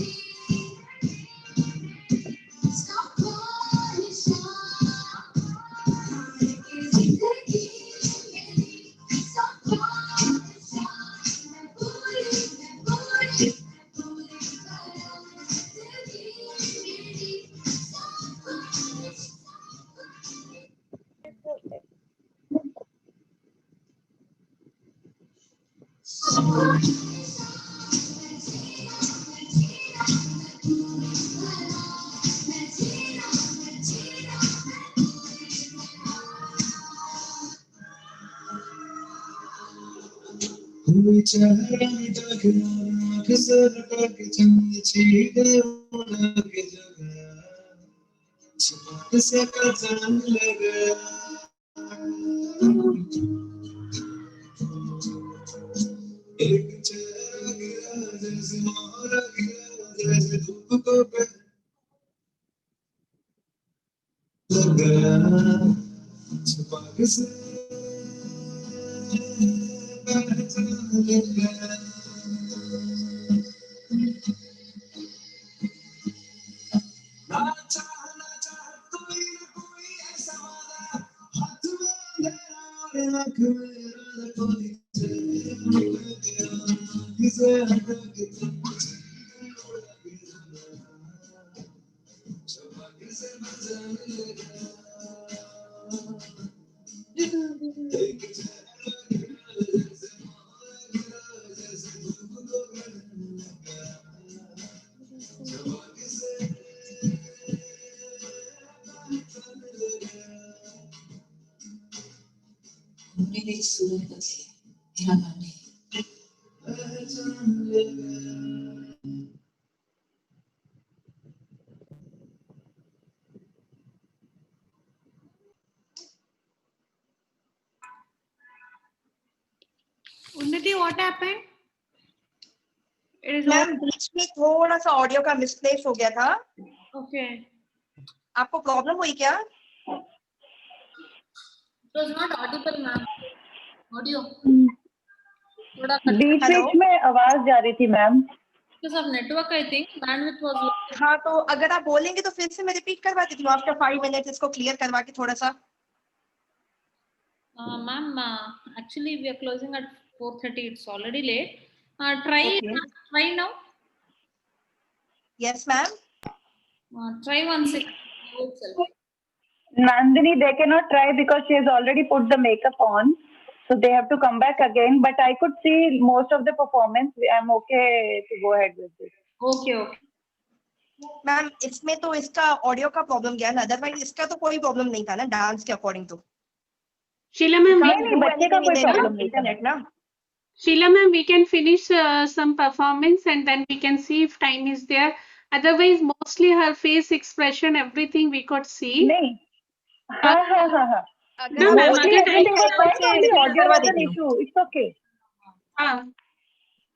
से मेरी सूरत बसी मेरा नाम नहीं Unnati, what happened? It is ma'am बीच में थोड़ा सा ऑडियो का मिसप्लेस हो गया था. Okay. आपको प्रॉब्लम हुई क्या? It was not audible, ma'am. Audio. थोड़ा बीच बीच में आवाज जा रही थी ma'am. because of network, I think bandwidth was low. हाँ तो अगर आप बोलेंगे तो फिर से मैं रिपीट करवा देती हूँ आफ्टर 5 मिनट्स इसको क्लियर करवा के थोड़ा सा. Ma'am, actually we are closing at 4:30. It's already late. Try now. Yes, ma'am. Try once again. Nandini, they cannot try because she has already put the makeup on. So they have to come back again. But I could see most of the performance. I'm okay to go ahead with this. Okay. Ma'am इसमें तो इसका audio का problem गया ना, otherwise इसका तो कोई problem नहीं था ना डांस के अकॉर्डिंग तो. Sheila ma'am, बच्चे का कोई प्रॉब्लम नहीं था. इंटरनेट ना. Sheila ma'am, we can finish some performance and then we can see if time is there. Otherwise, mostly her face expression, everything we could see. नहीं. हाँ. No, ma'am, Mostly अगर everything was time fine. Only audio was an issue. It's okay.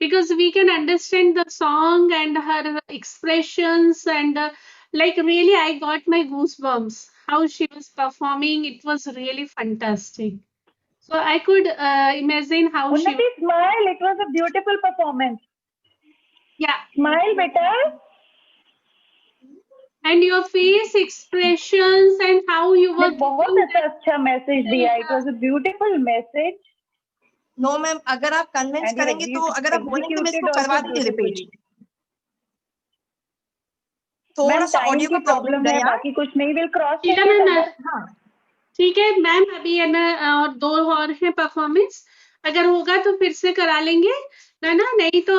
because we can understand the song and her expressions and like really I got my goosebumps how she was performing. It was really fantastic. So I could imagine how Unnati, smile. It was a beautiful performance. Yeah. Smile, beta. And your face expressions and how you were. बहुत अच्छा message दिया. It was a beautiful message. No ma'am अगर आप convince करेंगे तो अगर आप बोलेंगे तो मैं इसको करवा दूंगी रिपीट. थोड़ा सा ऑडियो का प्रॉब्लम है, बाकी कुछ नहीं. विल क्रॉस ठीक है मैम, अभी है ना और 2 और है परफॉर्मेंस. अगर होगा तो फिर से करा लेंगे है ना, नहीं तो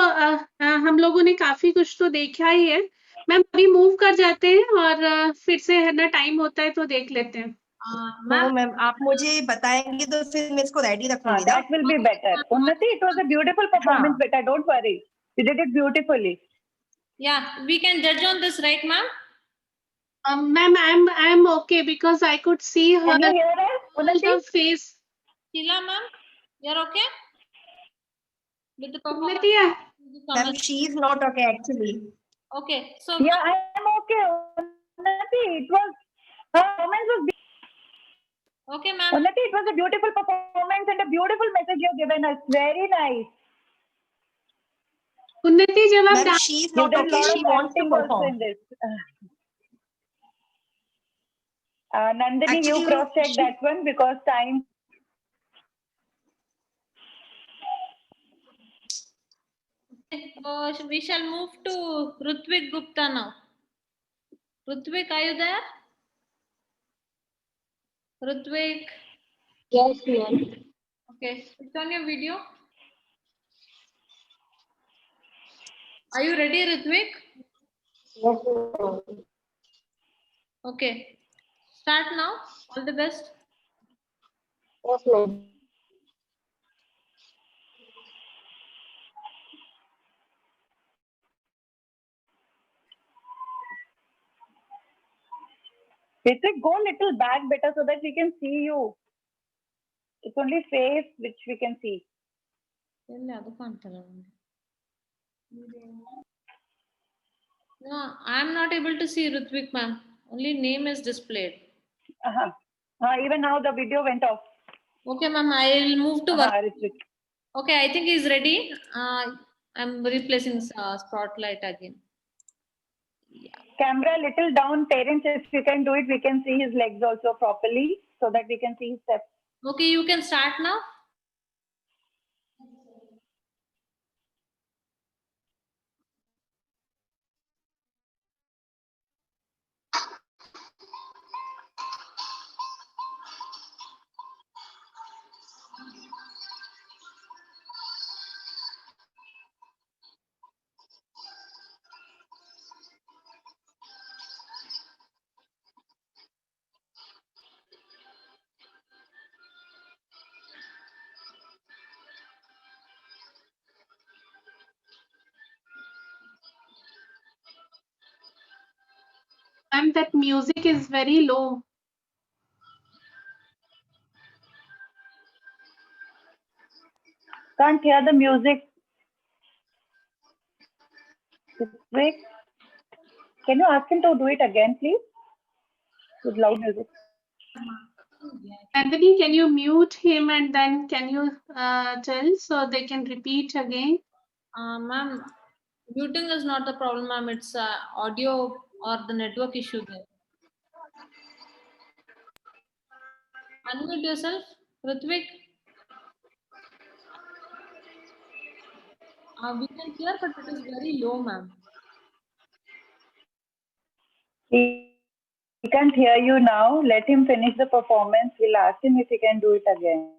हम लोगों ने काफी कुछ तो देखा ही है. मैम अभी मूव कर जाते हैं और फिर से है ना टाइम होता है तो देख लेते हैं. मैम आप मुझे बताएंगे तो फिर मैं इसको रेडी रखूंगी. That will be better. Unnati, it was a beautiful performance, beta. Don't worry. You did it beautifully. Yeah, we can judge on this, right, ma'am? Ma'am, I'm okay because I could see her. Can you hear us, Unnati? Face. Sheila, ma'am, you're okay with the performance? Ma'am, she is not okay actually. Okay, so yeah, I am okay. Unnati, it was her performance was. Okay, ma'am. Unnati, it was a beautiful performance and a beautiful message you have given us. Very nice. Unnati, जब आप Ma'am, she is not okay. She wants to perform. Nandini, Actually, you cross-check that one because time. We shall move to Rutvik Gupta now. Rutvik, are you there? Rutvik. Yes, ma'am. Okay, switch on your video. Are you ready, Rutvik? Yes, ma'am. Okay, start now. All the best. Yes, ma'am. Ritvik, go a little back better so that we can see you. It's only face which we can see. No, I'm not able to see Ritvik, ma'am. Only name is displayed. Even now the video went off. Okay, ma'am. I will move to work. Ritvik. Okay, I think he's ready. I'm replacing spotlight again. Camera little down, parents. If you can do it, we can see his legs also properly, so that we can see his steps. Okay, you can start now. And that music is very low. Can't hear the music. Wait. Can you ask him to do it again, please? With loud music. Anthony, can you mute him and then can you tell so they can repeat again? Ma'am, muting is not the problem, ma'am. It's audio or the network issue there. Unmute yourself, Ritvik. We can hear, but it is very low, ma'am. He can't hear you now. Let him finish the performance. We'll ask him if he can do it again.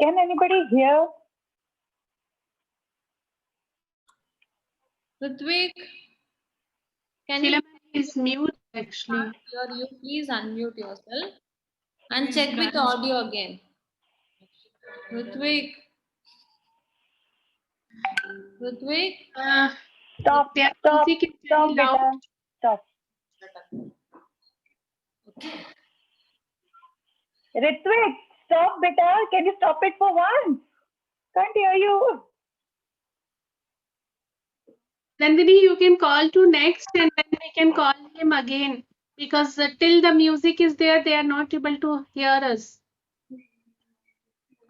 Can anybody hear? Ritvik, can Sheila you is mute actually. you please unmute yourself and check with audio again. Ritvik. Ritvik. Stop, stop, stop, beta. Stop. Ritvik, stop, beta. Can you stop it for once? Can't hear you. Nandini, you can call to next and then we can call him again because till the music is there, they are not able to hear us.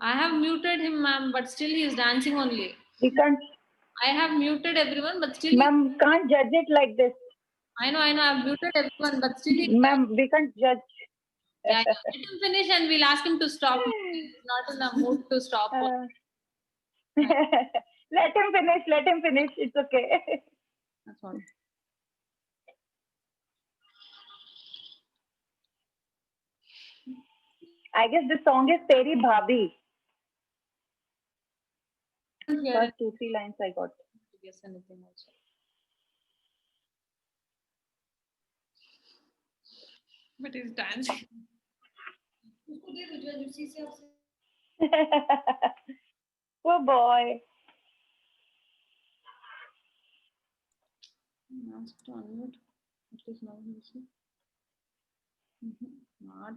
I have muted him, ma'am, but still he is dancing only. We can't. I have muted everyone, but still. Ma'am, can't judge it like this. I know. I've muted everyone, but still. Ma'am, we can't judge. Yeah, let him finish and we'll ask him to stop. He's not in the mood to stop. Let him finish. Let him finish. It's okay. That's all. I guess the song is Teri Bhabhi. First 2-3 lines I got. Guess anything also. But he's dancing. Poor boy. Ask to unmute. At least now you see. Not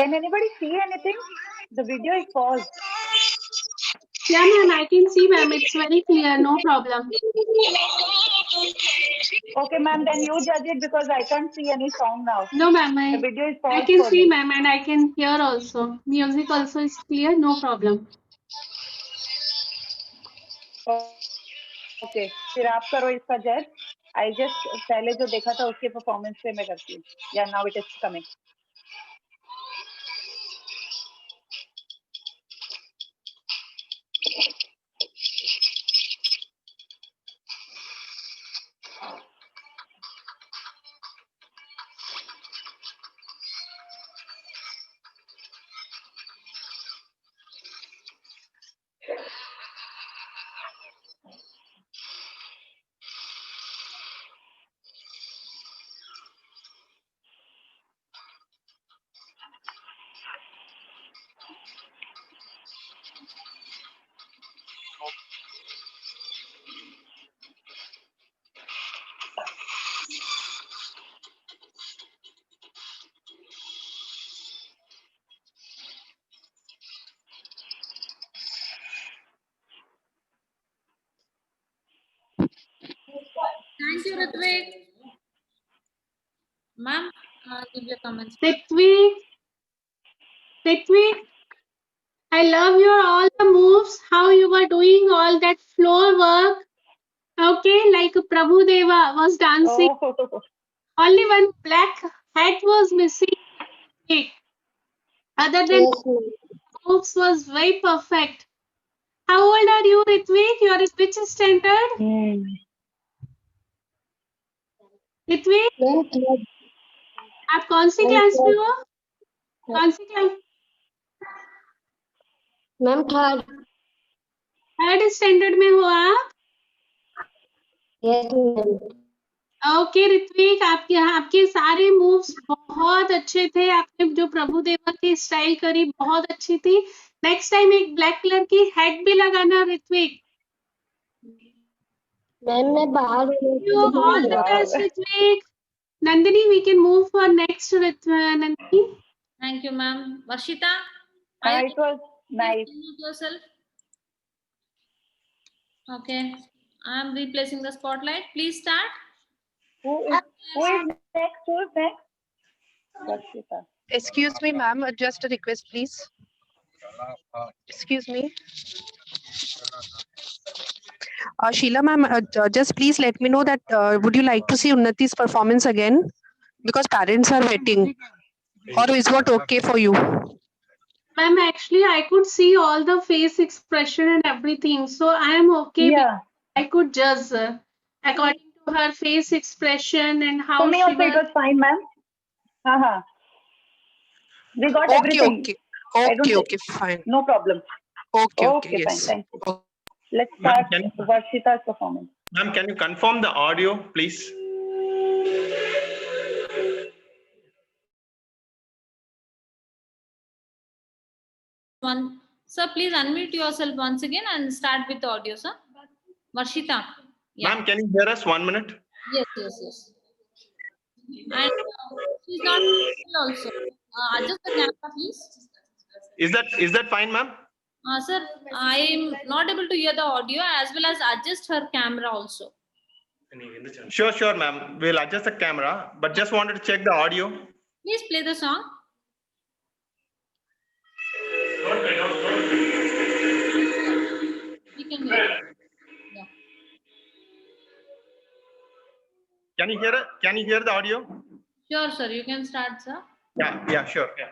Can anybody see anything? The video is paused. Yeah, ma'am, I can see, ma'am. It's very clear. No problem. Okay, ma'am, then you judge it because I can't see any song now. No, ma'am. The video is I paused can for see, me. ma'am, and I can hear also. Music also is clear. No problem. Okay फिर आप करो इसका जज I just पहले जो देखा था उसके परफॉर्मेंस पे मैं करती हूँ या now it is coming Thank you, Ritvik. Ma'am, give your comments. Ritvik, I love your all the moves, how you were doing all that floor work. Okay, like Prabhu Deva was dancing. Oh. Only one black hat was missing. Other than moves was very perfect. How old are you, Ritvik? You are in which standard? Ritwik आप कौन सी class में हो? कौन सी class? Ma'am third standard में हो आप? Yes ma'am. ओके ऋत्विक, आपके सारे मूव्स बहुत अच्छे थे। आपने जो प्रभु देवा की स्टाइल करी बहुत अच्छी थी। नेक्स्ट टाइम एक ब्लैक कलर की हैट भी लगाना ऋत्विक। मैम मैं बाहर all the best Ritwik. Nandini, we can move for next Nandini. Thank you, ma'am. Varshita, it was nice. Yourself. Okay, I'm replacing the spotlight. Please start. Who is next? Who is next? Varshita. Excuse me, ma'am. Just a request, please. Excuse me. Sheila, ma'am, just please let me know that would you like to see Unnati's performance again? Because parents are waiting. Or is what okay for you? Ma'am, actually, I could see all the face expression and everything. So I am okay. Yeah. I could judge according to her face expression and how For me she also it was fine, ma'am. We got everything. Okay, fine. No problem. Okay, fine. yes. Thank you. Let's start Varshita's performance. Ma'am, can you confirm the audio, please? Sir, please unmute yourself once again and start with the audio, sir. Varshita. Yeah. Ma'am, can you hear us 1 minute? Yes. And she's not also. Adjust the camera, please. Is that fine, ma'am? Sir, I am not able to hear the audio as well as adjust her camera also. Sure, ma'am. We'll adjust the camera, but just wanted to check the audio. Please play the song. We can hear it. Yeah. Can you hear it? Can you hear the audio? Sure, sir. You can start, sir. Yeah, sure. Yeah.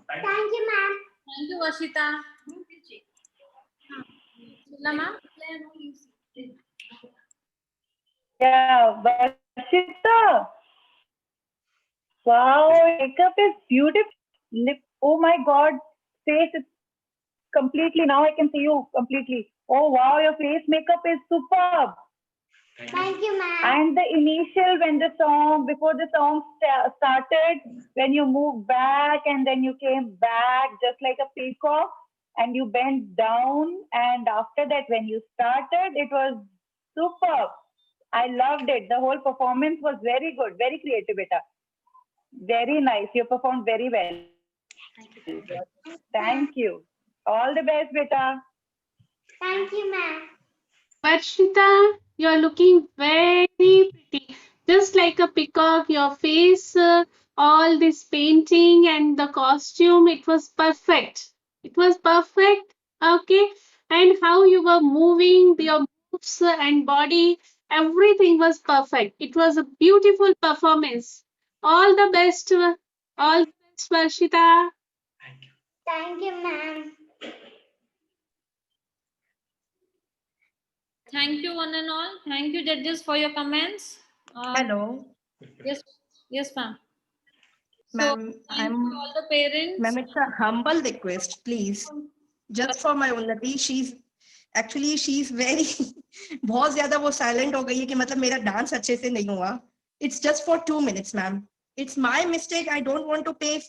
Thank you, ma'am. Thank you, Varshita. Sheila, ma'am. Yeah, Varshita. Wow, makeup is beautiful. Oh my God, face is completely. Now I can see you completely. Oh wow, your face makeup is superb. Thank you, ma'am. And the initial, before the song started, when you moved back and then you came back just like a peacock and you bent down. And after that, when you started, it was superb. I loved it. The whole performance was very good, very creative, beta. Very nice. You performed very well. Thank you. All the best, beta. Thank you, ma'am. Varshita, you're looking very pretty. Just like a peacock, your face, all this painting and the costume, it was perfect. It was perfect. Okay. And how you were moving, your moves and body, everything was perfect. It was a beautiful performance. All the best. All the best, Varshita. Thank you, ma'am. Thank you, one and all. Thank you, judges, for your comments. Hello. Yes, ma'am. Ma'am, Thank you all the parents. Ma'am, it's a humble request, please. Just for my Unnati, she's very बहुत ज्यादा वो silent हो गई है कि मतलब मेरा dance अच्छे से नहीं हुआ. It's just for 2 minutes, ma'am. It's my mistake. I don't want to pay.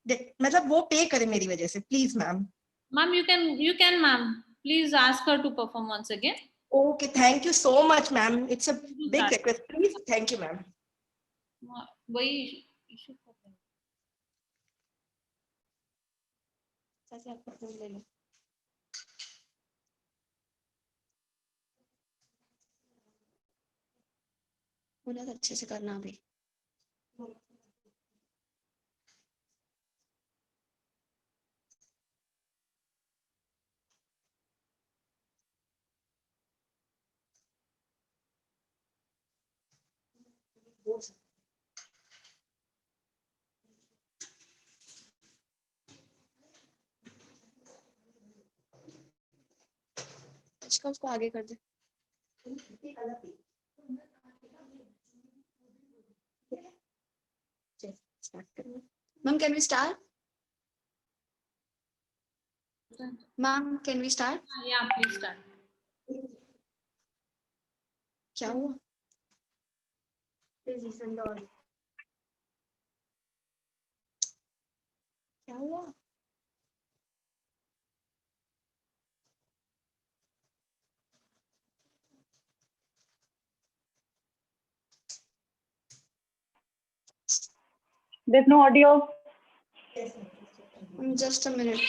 मतलब वो pay करे मेरी वजह से, please, ma'am. Ma'am, you can, ma'am. Please ask her to perform once again. Okay, thank you so much, ma'am. It's a big request. Please, thank you, ma'am. वही issue अच्छे से करना अभी. उसको आगे कर दे. Ma'am, can we start? Ma'am, can we start? Yeah, please start. क्या हुआ? क्या हुआ? There's no audio. Just a minute.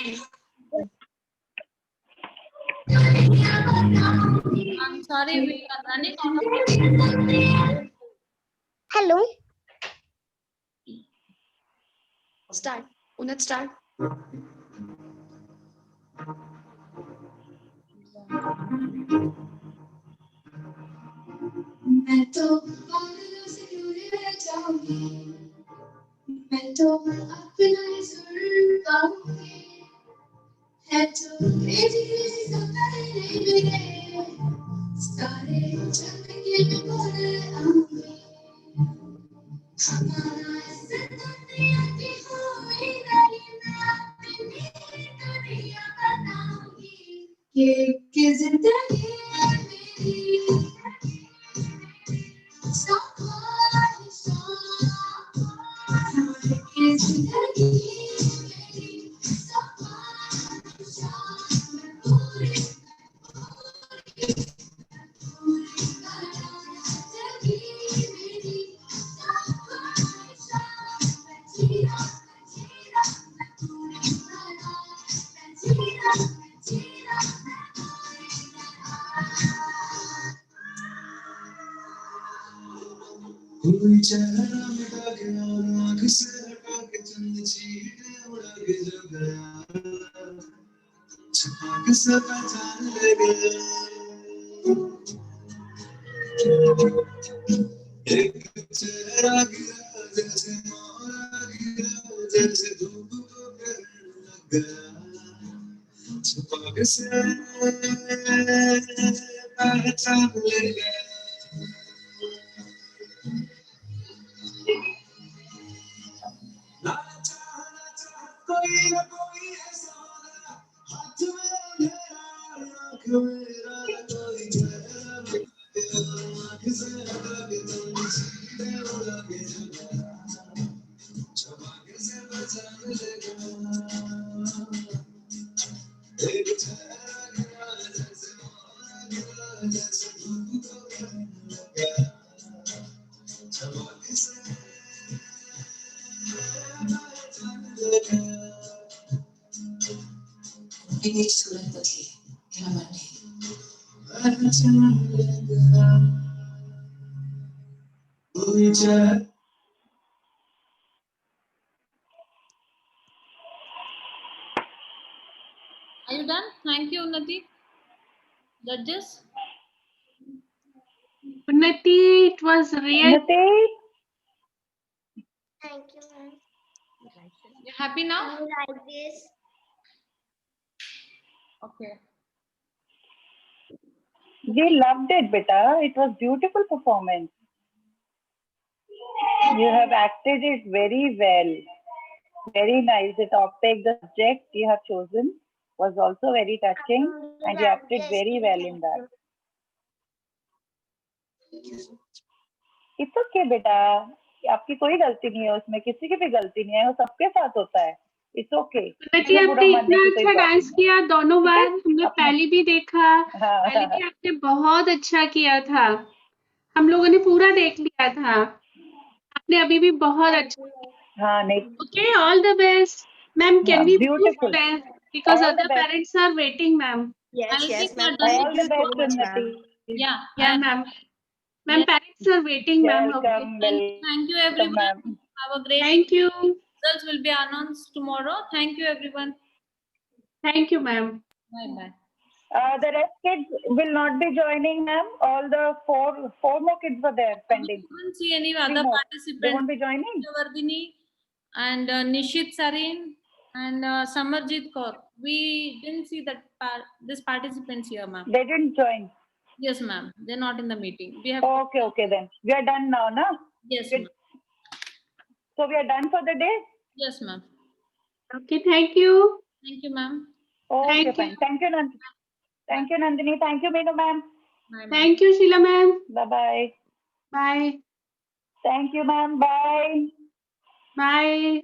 I'm sorry, we are running out of time. Hello. Start. Unat, start. मैं तो बादलों से दूर रह जाऊंगी, मैं तो अपना ही सुर पाऊंगी, है तो crazy crazy सपने मेरे, सारे जग के मैं बोल आऊंगी, हमारा जिंदगी की कोई नहीं, मैं अपनी दुनिया बनाऊंगी, ये जिंदगी मेरी कोई चेहरा मिटा गया, आँख से हटा के चंद चीटे उड़ा के जो गया, छुपा के सब पहचान ले गया। एक चेहरा गिरा जैसे मोहरा गिरा, जैसे धूप को ग्रहण लग गया, छुपा के से पहचान ले गया। कोई न कोई ऐसा होगा, हाथ में अंधेरा, आँख में इरादा, कोई चेहरा मिटा गया, आँख से हटा के तुम सीधे उड़ा के जो गया, छुपा के से पहचान ले गया। एक चेहरा गिरा जैसे मोहरा गिरा, जैसे धूप को ग्रहण लग गया, छुपा के से पहचान ले गया। मेरी सूरत बदली, मेरा मन नहीं। Are you done? Thank you, Unnati. Judges? Unnati, it was real. Unnati? Thank you, ma'am. You happy now? I like this. Okay. We loved it, beta. It was beautiful performance. You have acted it very well. Very nice. The topic, the subject you have chosen was also very touching, and you acted very well in that. It's okay, beta. आपकी कोई गलती नहीं है उसमें, किसी की भी गलती नहीं है, वो सबके साथ होता है. It's okay. उन्नति, आपने इतना अच्छा डांस किया दोनों बार, हमने पहले भी देखा, पहले भी आपने बहुत अच्छा किया था, हम लोगों ने पूरा देख लिया था, आपने अभी भी बहुत अच्छा. हाँ नहीं. Okay, all the best, ma'am. Can we move Beautiful. because All the other best. parents are waiting, ma'am. Yes, yes, ma'am. All the best, Unnati. Yeah. Yeah, ma'am. Ma'am, parents are waiting, ma'am. Welcome, Thank you, everyone. Have a great Thank day. you. Results will be announced tomorrow. Thank you, everyone. Thank you, ma'am. Bye-bye. The rest kids will not be joining, ma'am. All the four more kids were there pending. I couldn't see any Three other more. participants. They won't be joining? Vardhini and Nishit Sarin and Samarjit Kaur. We didn't see that this participants here, ma'am. They didn't join. Yes, ma'am. They're not in the meeting. We have. Okay, then. We are done now, na? Yes, ma'am. So we are done for the day? Yes, ma'am. Okay, thank you. Thank you, ma'am. Okay, Thank fine. you. Thank you, Nandini. Thank you, Nandini. Thank you, Meenu ma'am. Thank you, Sheila ma'am. Bye-bye. Bye. Thank you, ma'am. Bye. Bye.